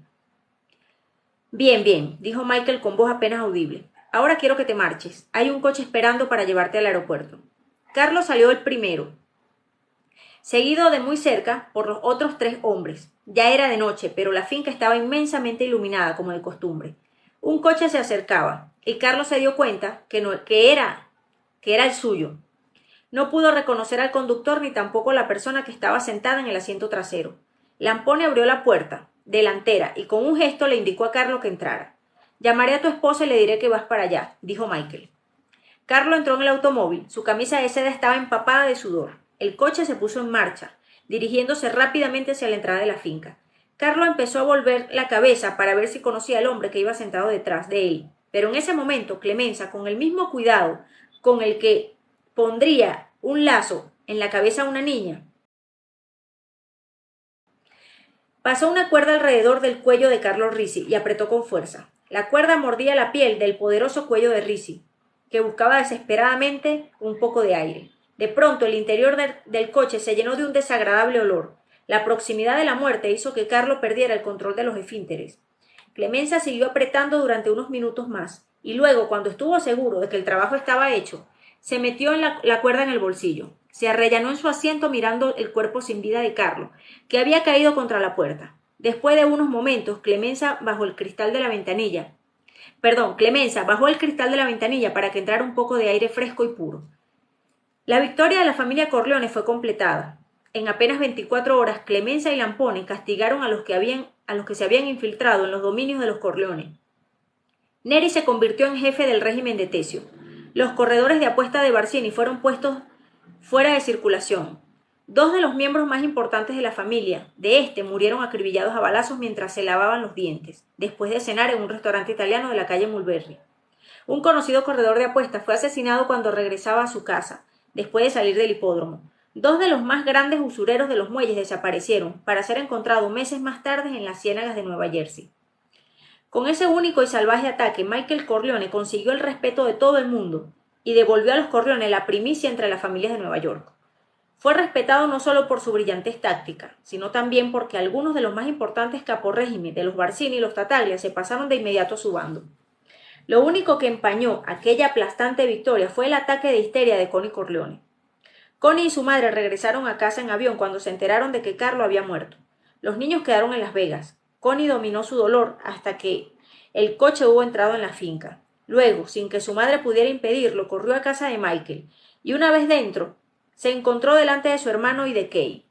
Bien, bien, dijo Michael con voz apenas audible. Ahora quiero que te marches. Hay un coche esperando para llevarte al aeropuerto. Carlos salió el primero, seguido de muy cerca por los otros 3 hombres. Ya era de noche, pero la finca estaba inmensamente iluminada, como de costumbre. Un coche se acercaba, y Carlos se dio cuenta que era el suyo. No pudo reconocer al conductor ni tampoco a la persona que estaba sentada en el asiento trasero. Lampone abrió la puerta delantera y con un gesto le indicó a Carlos que entrara. Llamaré a tu esposa y le diré que vas para allá, dijo Michael. Carlos entró en el automóvil. Su camisa de seda estaba empapada de sudor. El coche se puso en marcha, dirigiéndose rápidamente hacia la entrada de la finca. Carlos empezó a volver la cabeza para ver si conocía al hombre que iba sentado detrás de él. Pero en ese momento Clemenza, con el mismo cuidado con el que pondría un lazo en la cabeza a una niña, pasó una cuerda alrededor del cuello de Carlos Ricci y apretó con fuerza. La cuerda mordía la piel del poderoso cuello de Ricci, que buscaba desesperadamente un poco de aire. De pronto el interior del coche se llenó de un desagradable olor. La proximidad de la muerte hizo que Carlos perdiera el control de los esfínteres. Clemenza siguió apretando durante unos minutos más, y luego, cuando estuvo seguro de que el trabajo estaba hecho, se metió la cuerda en el bolsillo. Se arrellanó en su asiento mirando el cuerpo sin vida de Carlos, que había caído contra la puerta. Después de unos momentos, Clemenza bajó el cristal de la ventanilla para que entrara un poco de aire fresco y puro. La victoria de la familia Corleone fue completada. En apenas 24 horas, Clemenza y Lampone castigaron a los que se habían infiltrado en los dominios de los Corleone. Neri se convirtió en jefe del régimen de Tezio. Los corredores de apuesta de Barsini fueron puestos fuera de circulación. 2 de los miembros más importantes de la familia murieron acribillados a balazos mientras se lavaban los dientes, después de cenar en un restaurante italiano de la calle Mulberry. Un conocido corredor de apuestas fue asesinado cuando regresaba a su casa, después de salir del hipódromo. 2 de los más grandes usureros de los muelles desaparecieron, para ser encontrados meses más tarde en las ciénagas de Nueva Jersey. Con ese único y salvaje ataque, Michael Corleone consiguió el respeto de todo el mundo y devolvió a los Corleone la primicia entre las familias de Nueva York. Fue respetado no solo por su brillantez táctica, sino también porque algunos de los más importantes caporrégimes de los Barsini y los Tattaglia se pasaron de inmediato a su bando. Lo único que empañó aquella aplastante victoria fue el ataque de histeria de Connie Corleone. Connie y su madre regresaron a casa en avión cuando se enteraron de que Carlo había muerto. Los niños quedaron en Las Vegas. Connie dominó su dolor hasta que el coche hubo entrado en la finca. Luego, sin que su madre pudiera impedirlo, corrió a casa de Michael, y una vez dentro, se encontró delante de su hermano y de Kay.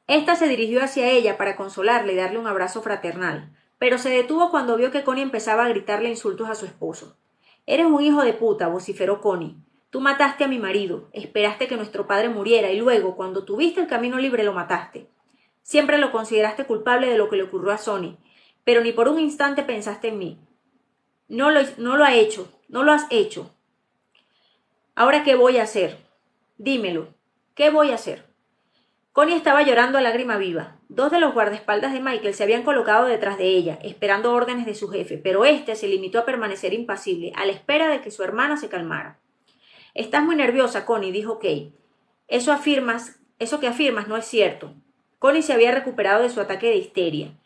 Esta se dirigió hacia ella para consolarle y darle un abrazo fraternal, pero se detuvo cuando vio que Connie empezaba a gritarle insultos a su esposo. «Eres un hijo de puta», vociferó Connie. «Tú mataste a mi marido, esperaste que nuestro padre muriera y luego, cuando tuviste el camino libre, lo mataste. Siempre lo consideraste culpable de lo que le ocurrió a Sonny, pero ni por un instante pensaste en mí. No lo ha hecho, no lo has hecho. ¿Ahora qué voy a hacer? Dímelo, ¿qué voy a hacer? Connie estaba llorando a lágrima viva. Dos de los guardaespaldas de Michael se habían colocado detrás de ella, esperando órdenes de su jefe, pero éste se limitó a permanecer impasible, a la espera de que su hermana se calmara. Estás muy nerviosa, Connie, dijo Kay. Eso que afirmas no es cierto. Connie se había recuperado de su ataque de histeria.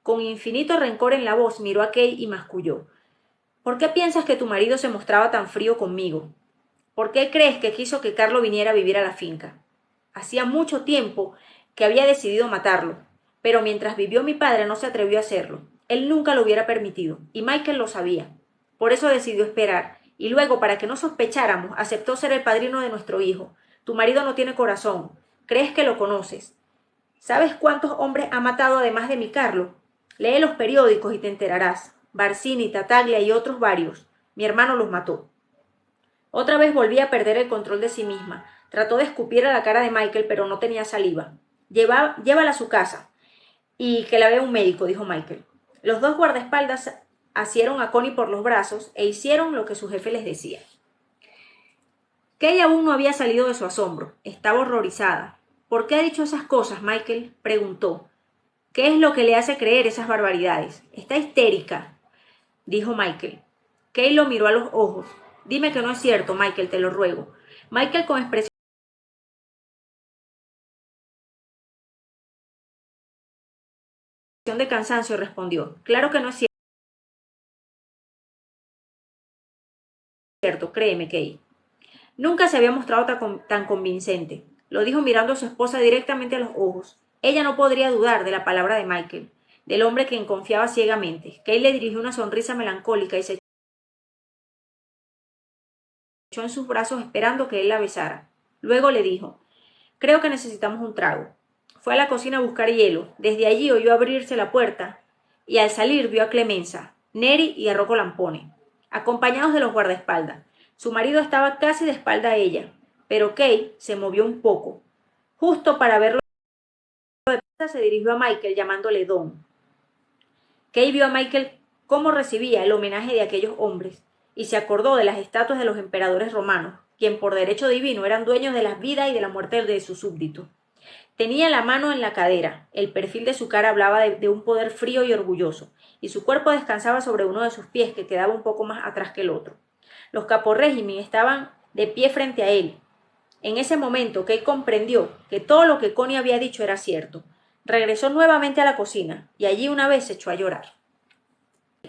Con infinito rencor en la voz miró a Kay y masculló. ¿Por qué piensas que tu marido se mostraba tan frío conmigo? ¿Por qué crees que quiso que Carlo viniera a vivir a la finca? Hacía mucho tiempo que había decidido matarlo, pero mientras vivió mi padre no se atrevió a hacerlo. Él nunca lo hubiera permitido, y Michael lo sabía. Por eso decidió esperar, y luego, para que no sospecháramos, aceptó ser el padrino de nuestro hijo. Tu marido no tiene corazón. ¿Crees que lo conoces? ¿Sabes cuántos hombres ha matado además de mi Carlo? Lee los periódicos y te enterarás. Barsini, Tataglia y otros varios. Mi hermano los mató. Otra vez volví a perder el control de sí misma. Trató de escupir a la cara de Michael, pero no tenía saliva. Llévala a su casa y que la vea un médico, dijo Michael. Los dos guardaespaldas asieron a Connie por los brazos e hicieron lo que su jefe les decía. Kay aún no había salido de su asombro. Estaba horrorizada. ¿Por qué ha dicho esas cosas, Michael? Preguntó. ¿Qué es lo que le hace creer esas barbaridades? Está histérica, dijo Michael. Kay lo miró a los ojos. Dime que no es cierto, Michael, te lo ruego. Michael, con expresión de cansancio, respondió. Claro que no es cierto, créeme, Kay. Nunca se había mostrado tan convincente. Lo dijo mirando a su esposa directamente a los ojos. Ella no podría dudar de la palabra de Michael, del hombre que confiaba ciegamente. Kay le dirigió una sonrisa melancólica y se echó en sus brazos esperando que él la besara. Luego le dijo, creo que necesitamos un trago. Fue a la cocina a buscar hielo. Desde allí oyó abrirse la puerta y al salir vio a Clemenza, Neri y a Rocco Lampone, acompañados de los guardaespaldas. Su marido estaba casi de espalda a ella, pero Kay se movió un poco. Justo para verlo de pista se dirigió a Michael llamándole Don. Kay vio a Michael cómo recibía el homenaje de aquellos hombres y se acordó de las estatuas de los emperadores romanos, quien por derecho divino eran dueños de la vida y de la muerte de sus súbditos. Tenía la mano en la cadera, el perfil de su cara hablaba de un poder frío y orgulloso, y su cuerpo descansaba sobre uno de sus pies que quedaba un poco más atrás que el otro. Los caporrégimen estaban de pie frente a él. En ese momento Kay comprendió que todo lo que Connie había dicho era cierto. Regresó nuevamente a la cocina, y allí una vez se echó a llorar.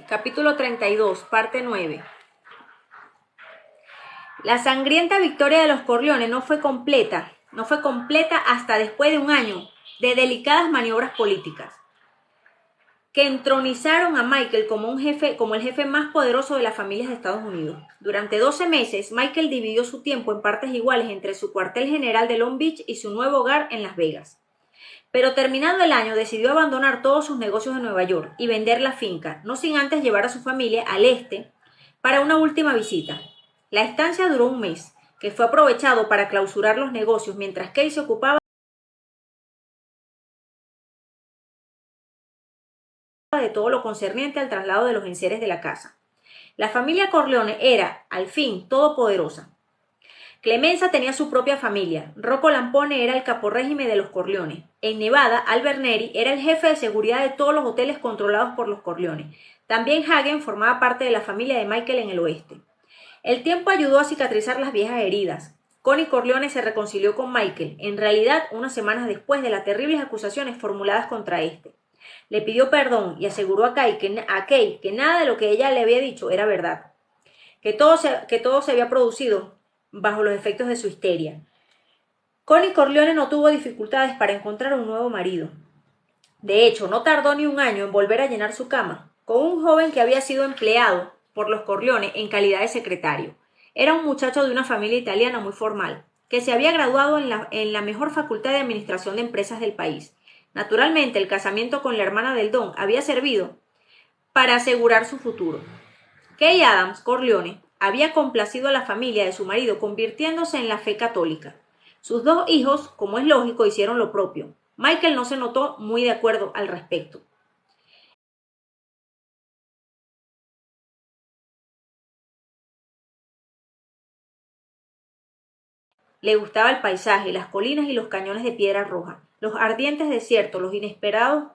Capítulo 32, parte 9. La sangrienta victoria de los Corleone no fue completa hasta después de un año de delicadas maniobras políticas que entronizaron a Michael como el jefe más poderoso de las familias de Estados Unidos. Durante 12 meses, Michael dividió su tiempo en partes iguales entre su cuartel general de Long Beach y su nuevo hogar en Las Vegas. Pero terminado el año decidió abandonar todos sus negocios en Nueva York y vender la finca, no sin antes llevar a su familia al este para una última visita. La estancia duró un mes, que fue aprovechado para clausurar los negocios mientras Kay se ocupaba de todo lo concerniente al traslado de los enseres de la casa. La familia Corleone era, al fin, todopoderosa. Clemenza tenía su propia familia. Rocco Lampone era el caporrégimen de los Corleone. En Nevada, Albert Neri era el jefe de seguridad de todos los hoteles controlados por los Corleone. También Hagen formaba parte de la familia de Michael en el oeste. El tiempo ayudó a cicatrizar las viejas heridas. Connie Corleone se reconcilió con Michael, en realidad unas semanas después de las terribles acusaciones formuladas contra este. Le pidió perdón y aseguró a Kay que nada de lo que ella le había dicho era verdad, que todo se había producido bajo los efectos de su histeria. Connie Corleone no tuvo dificultades para encontrar un nuevo marido. De hecho, no tardó ni un año en volver a llenar su cama, con un joven que había sido empleado por los Corleone en calidad de secretario. Era un muchacho de una familia italiana muy formal, que se había graduado en la mejor facultad de administración de empresas del país. Naturalmente, el casamiento con la hermana del Don había servido para asegurar su futuro. Kay Adams Corleone había complacido a la familia de su marido convirtiéndose en la fe católica. Sus dos hijos, como es lógico, hicieron lo propio. Michael no se notó muy de acuerdo al respecto. Le gustaba el paisaje, las colinas y los cañones de piedra roja, los ardientes desiertos, los inesperados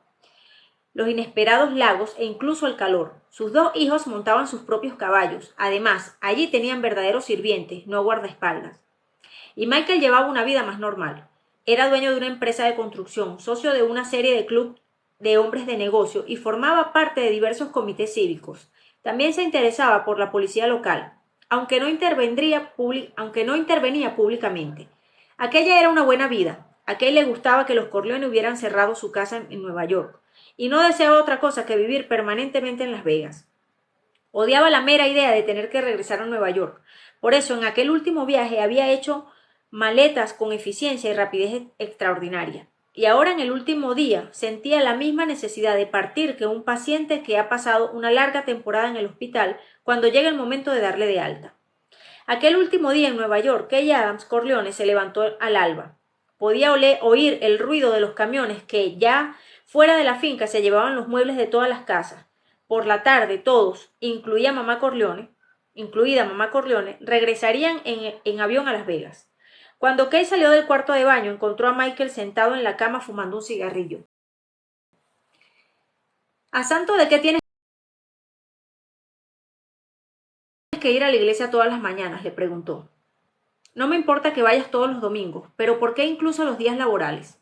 lagos e incluso el calor. Sus 2 hijos montaban sus propios caballos. Además, allí tenían verdaderos sirvientes, no guardaespaldas. Y Michael llevaba una vida más normal. Era dueño de una empresa de construcción, socio de una serie de clubes de hombres de negocio y formaba parte de diversos comités cívicos. También se interesaba por la policía local, aunque no intervenía públicamente. Aquella era una buena vida. A Kay le gustaba que los Corleone hubieran cerrado su casa en Nueva York, y no deseaba otra cosa que vivir permanentemente en Las Vegas. Odiaba la mera idea de tener que regresar a Nueva York. Por eso, en aquel último viaje había hecho maletas con eficiencia y rapidez extraordinaria. Y ahora en el último día sentía la misma necesidad de partir que un paciente que ha pasado una larga temporada en el hospital cuando llega el momento de darle de alta. Aquel último día en Nueva York, Kay Adams Corleone se levantó al alba. Podía oír el ruido de los camiones que ya fuera de la finca se llevaban los muebles de todas las casas. Por la tarde todos, incluida mamá Corleone, regresarían en avión a Las Vegas. Cuando Kay salió del cuarto de baño, encontró a Michael sentado en la cama fumando un cigarrillo. ¿A santo de qué tienes que ir a la iglesia todas las mañanas?, le preguntó. No me importa que vayas todos los domingos, pero ¿por qué incluso los días laborales?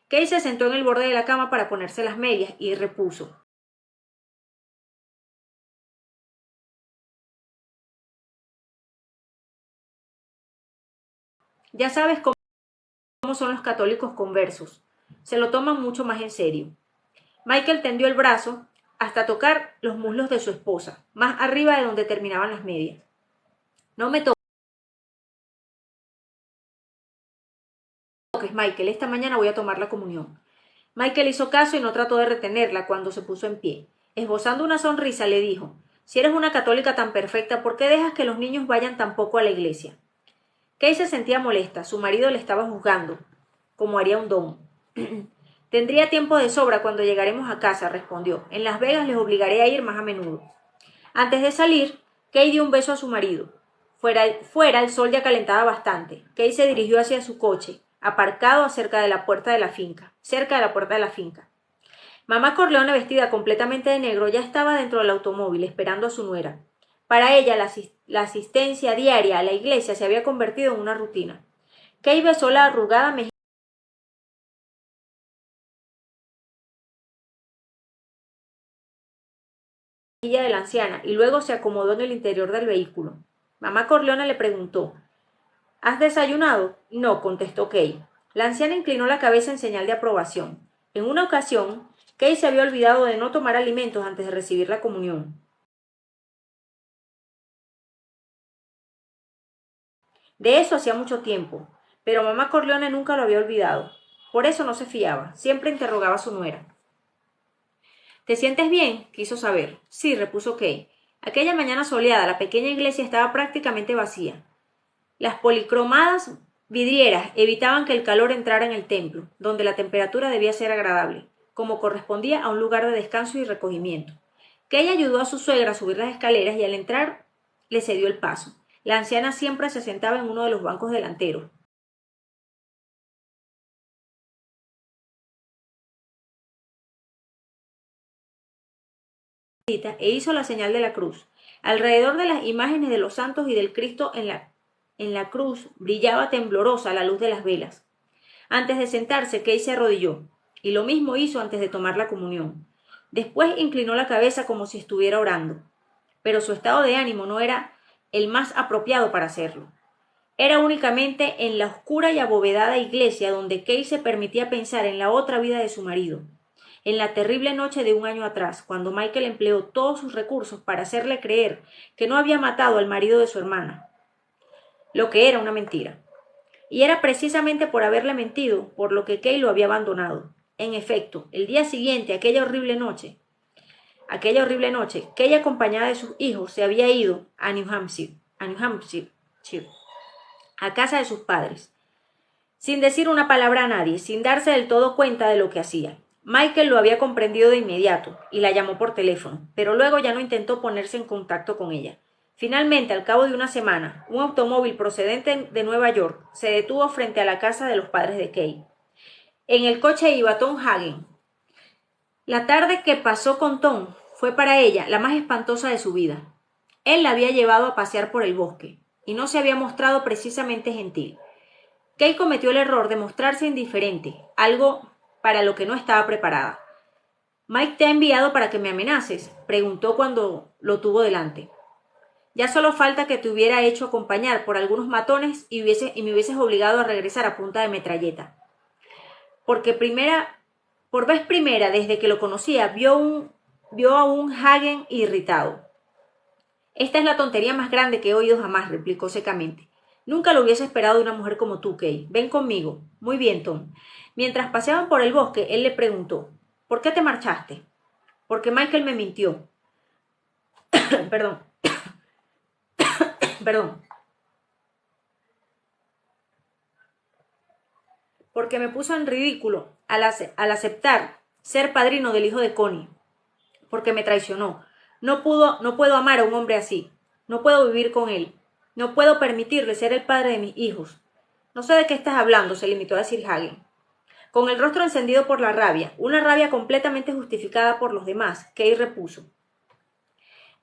Kay se sentó en el borde de la cama para ponerse las medias y repuso. Ya sabes cómo son los católicos conversos. Se lo toman mucho más en serio. Michael tendió el brazo hasta tocar los muslos de su esposa, más arriba de donde terminaban las medias. No me toques, Michael. Esta mañana voy a tomar la comunión. Michael hizo caso y no trató de retenerla cuando se puso en pie. Esbozando una sonrisa, le dijo, si eres una católica tan perfecta, ¿por qué dejas que los niños vayan tan poco a la iglesia? Kay se sentía molesta. Su marido le estaba juzgando, como haría un don. Tendría tiempo de sobra cuando llegaremos a casa, respondió. En Las Vegas les obligaré a ir más a menudo. Antes de salir, Kay dio un beso a su marido. Fuera el sol ya calentaba bastante. Kay se dirigió hacia su coche, aparcado cerca de la puerta de la finca. Mamá Corleone, vestida completamente de negro, ya estaba dentro del automóvil, esperando a su nuera. Para ella, la asistencia diaria a la iglesia se había convertido en una rutina. Kay besó la arrugada mejilla de la anciana y luego se acomodó en el interior del vehículo. Mamá Corleone le preguntó, ¿has desayunado? No, contestó Kay. La anciana inclinó la cabeza en señal de aprobación. En una ocasión, Kay se había olvidado de no tomar alimentos antes de recibir la comunión. De eso hacía mucho tiempo, pero mamá Corleone nunca lo había olvidado. Por eso no se fiaba, siempre interrogaba a su nuera. ¿Te sientes bien?, quiso saber. Sí, repuso Kay. Aquella mañana soleada, la pequeña iglesia estaba prácticamente vacía. Las policromadas vidrieras evitaban que el calor entrara en el templo, donde la temperatura debía ser agradable, como correspondía a un lugar de descanso y recogimiento. Kay ayudó a su suegra a subir las escaleras y al entrar le cedió el paso. La anciana siempre se sentaba en uno de los bancos delanteros. E hizo la señal de la cruz. Alrededor de las imágenes de los santos y del Cristo en la cruz brillaba temblorosa la luz de las velas. Antes de sentarse, Kay se arrodilló, y lo mismo hizo antes de tomar la comunión. Después inclinó la cabeza como si estuviera orando, pero su estado de ánimo no era el más apropiado para hacerlo. Era únicamente en la oscura y abovedada iglesia donde Kay se permitía pensar en la otra vida de su marido, en la terrible noche de un año atrás, cuando Michael empleó todos sus recursos para hacerle creer que no había matado al marido de su hermana, lo que era una mentira. Y era precisamente por haberle mentido por lo que Kay lo había abandonado. En efecto, el día siguiente, aquella horrible noche, Kay, acompañada de sus hijos, se había ido a New Hampshire, a casa de sus padres, sin decir una palabra a nadie, sin darse del todo cuenta de lo que hacía. Michael lo había comprendido de inmediato y la llamó por teléfono, pero luego ya no intentó ponerse en contacto con ella. Finalmente, al cabo de una semana, un automóvil procedente de Nueva York se detuvo frente a la casa de los padres de Kay. En el coche iba Tom Hagen. La tarde que pasó con Tom fue para ella la más espantosa de su vida. Él la había llevado a pasear por el bosque y no se había mostrado precisamente gentil. Kay cometió el error de mostrarse indiferente, algo para lo que no estaba preparada. «¿Mike te ha enviado para que me amenaces?», preguntó cuando lo tuvo delante. «Ya solo falta que te hubiera hecho acompañar por algunos matones y me hubieses obligado a regresar a punta de metralleta. Por vez primera desde que lo conocía, vio a un Hagen irritado». «Esta es la tontería más grande que he oído jamás», replicó secamente. «Nunca lo hubiese esperado de una mujer como tú, Kay. Ven conmigo». «Muy bien, Tom». Mientras paseaban por el bosque, él le preguntó: «¿Por qué te marchaste?» «Porque Michael me mintió». Perdón. Perdón. «Porque me puso en ridículo al aceptar ser padrino del hijo de Connie. Porque me traicionó. No puedo amar a un hombre así. No puedo vivir con él. No puedo permitirle ser el padre de mis hijos». «No sé de qué estás hablando», se limitó a decir Hagen. Con el rostro encendido por la rabia, una rabia completamente justificada por los demás, Kay repuso: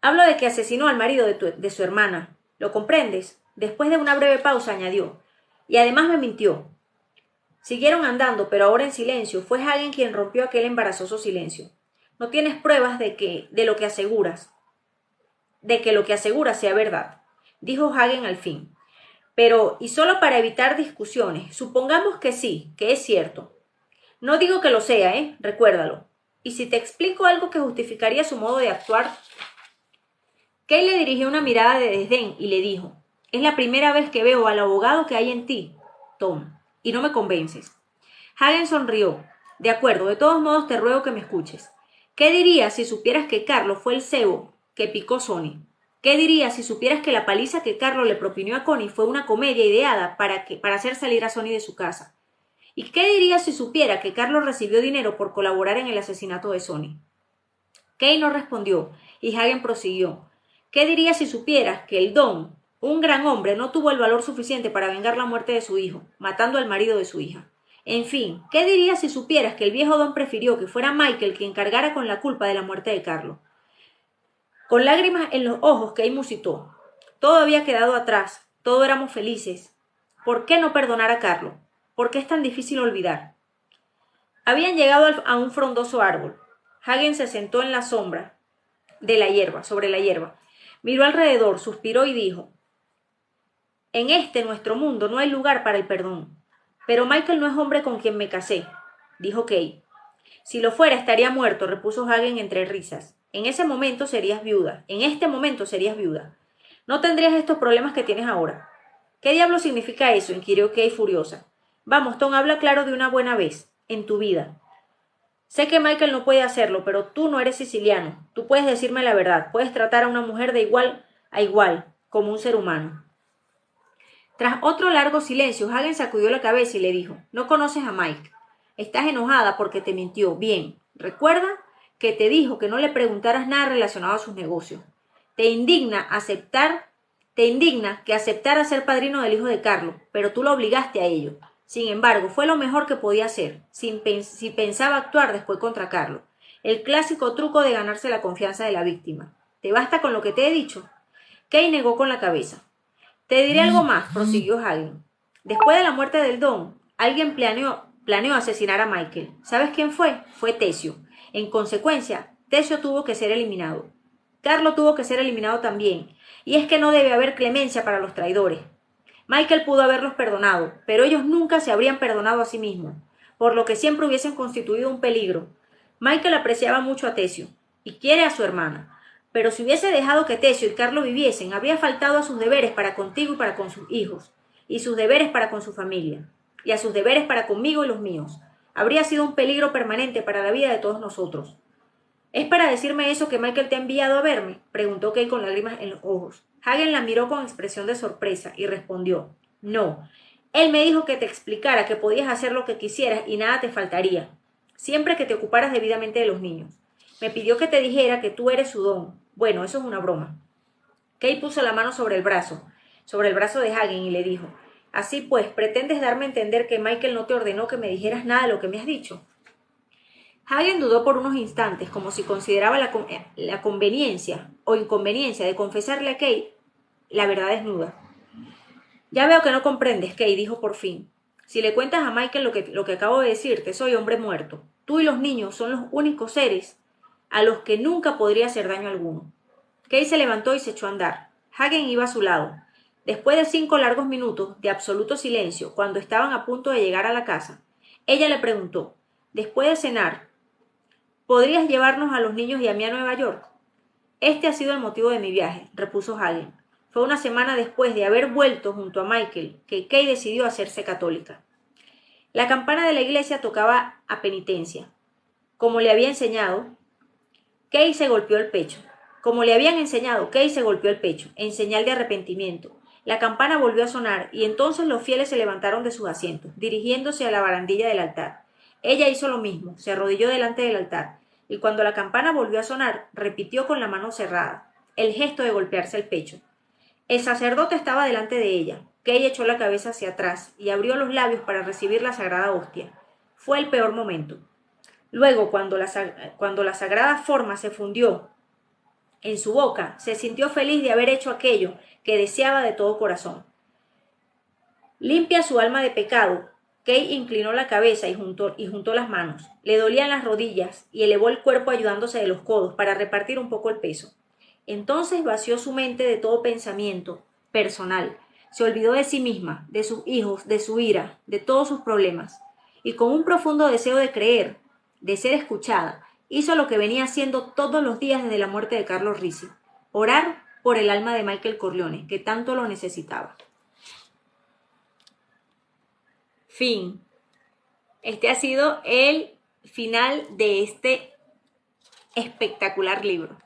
«Hablo de que asesinó al marido de su hermana. ¿Lo comprendes?». Después de una breve pausa añadió: «Y además me mintió». Siguieron andando, pero ahora en silencio. Fue Hagen quien rompió aquel embarazoso silencio. «No tienes pruebas de que lo que aseguras sea verdad», dijo Hagen al fin. «Pero, y solo para evitar discusiones, supongamos que sí, que es cierto. No digo que lo sea, recuérdalo. Y si te explico algo que justificaría su modo de actuar». Kay le dirigió una mirada de desdén y le dijo: «Es la primera vez que veo al abogado que hay en ti, Tom, y no me convences». Hagen sonrió. «De acuerdo, de todos modos te ruego que me escuches. ¿Qué dirías si supieras que Carlo fue el cebo que picó Sonny? ¿Qué dirías si supieras que la paliza que Carlo le propinó a Connie fue una comedia ideada para hacer salir a Sonny de su casa? ¿Y qué dirías si supiera que Carlo recibió dinero por colaborar en el asesinato de Sonny?». Kay no respondió, y Hagen prosiguió: «¿Qué dirías si supieras que el Don, un gran hombre, no tuvo el valor suficiente para vengar la muerte de su hijo, matando al marido de su hija? En fin, ¿qué dirías si supieras que el viejo Don prefirió que fuera Michael quien cargara con la culpa de la muerte de Carlo?». Con lágrimas en los ojos, Kay musitó: «Todo había quedado atrás, todos éramos felices. ¿Por qué no perdonar a Carlo? ¿Por qué es tan difícil olvidar?». Habían llegado a un frondoso árbol. Hagen se sentó en la sombra de la hierba, sobre la hierba. Miró alrededor, suspiró y dijo: «En nuestro mundo no hay lugar para el perdón. Pero Michael no es hombre con quien me casé», dijo Kay. «Si lo fuera estaría muerto», repuso Hagen entre risas. «En ese momento serías viuda. En este momento serías viuda. No tendrías estos problemas que tienes ahora». «¿Qué diablo significa eso?», inquirió Kay furiosa. «Vamos, Tom, habla claro de una buena vez, en tu vida. Sé que Michael no puede hacerlo, pero tú no eres siciliano. Tú puedes decirme la verdad. Puedes tratar a una mujer de igual a igual, como un ser humano». Tras otro largo silencio, Hagen sacudió la cabeza y le dijo: «No conoces a Mike. Estás enojada porque te mintió. Bien, recuerda que te dijo que no le preguntaras nada relacionado a sus negocios. Te indigna que aceptara ser padrino del hijo de Carlo, pero tú lo obligaste a ello. Sin embargo, fue lo mejor que podía hacer, si pensaba actuar después contra Carlo. El clásico truco de ganarse la confianza de la víctima. ¿Te basta con lo que te he dicho?». Kay negó con la cabeza. «Te diré algo más», prosiguió Hagen. «Después de la muerte del Don, alguien planeó asesinar a Michael. ¿Sabes quién fue? Fue Tesio. En consecuencia, Tesio tuvo que ser eliminado. Carlo tuvo que ser eliminado también. Y es que no debe haber clemencia para los traidores. Michael pudo haberlos perdonado, pero ellos nunca se habrían perdonado a sí mismos, por lo que siempre hubiesen constituido un peligro. Michael apreciaba mucho a Tesio, y quiere a su hermana. Pero si hubiese dejado que Tesio y Carlo viviesen, habría faltado a sus deberes para contigo y para con sus hijos, y sus deberes para con su familia, y a sus deberes para conmigo y los míos. Habría sido un peligro permanente para la vida de todos nosotros». «¿Es para decirme eso que Michael te ha enviado a verme?», preguntó Kay con lágrimas en los ojos. Hagen la miró con expresión de sorpresa y respondió: «No. Él me dijo que te explicara que podías hacer lo que quisieras y nada te faltaría, siempre que te ocuparas debidamente de los niños. Me pidió que te dijera que tú eres su Don. Bueno, eso es una broma». Kay puso la mano sobre el brazo de Hagen y le dijo: así pues, ¿pretendes darme a entender que Michael no te ordenó que me dijeras nada de lo que me has dicho? Hagen dudó por unos instantes, como si consideraba la conveniencia o inconveniencia de confesarle a Kay la verdad desnuda. Ya veo que no comprendes, Kay, dijo por fin. Si le cuentas a Michael lo que acabo de decirte, soy hombre muerto. Tú y los niños son los únicos seres a los que nunca podría hacer daño alguno. Kay se levantó y se echó a andar. Hagen iba a su lado. Después de 5 largos minutos de absoluto silencio, cuando estaban a punto de llegar a la casa, ella le preguntó: después de cenar, ¿podrías llevarnos a los niños y a mí a Nueva York? Este ha sido el motivo de mi viaje, repuso Hagen. Fue una semana después de haber vuelto junto a Michael que Kay decidió hacerse católica. La campana de la iglesia tocaba a penitencia. Como le había enseñado, Kay se golpeó el pecho. Como le habían enseñado, Kay se golpeó el pecho, en señal de arrepentimiento. La campana volvió a sonar y entonces los fieles se levantaron de sus asientos, dirigiéndose a la barandilla del altar. Ella hizo lo mismo, se arrodilló delante del altar, y cuando la campana volvió a sonar, repitió con la mano cerrada el gesto de golpearse el pecho. El sacerdote estaba delante de ella. Kay echó la cabeza hacia atrás y abrió los labios para recibir la sagrada hostia. Fue el peor momento. Luego, cuando la sagrada forma se fundió en su boca, se sintió feliz de haber hecho aquello que deseaba de todo corazón. Limpia su alma de pecado, Kay inclinó la cabeza y juntó las manos. Le dolían las rodillas y elevó el cuerpo ayudándose de los codos para repartir un poco el peso. Entonces vació su mente de todo pensamiento personal. Se olvidó de sí misma, de sus hijos, de su ira, de todos sus problemas. Y con un profundo deseo de creer, de ser escuchada, hizo lo que venía haciendo todos los días desde la muerte de Carlos Rizzi: orar por el alma de Michael Corleone, que tanto lo necesitaba. Fin. Este ha sido el final de este espectacular libro.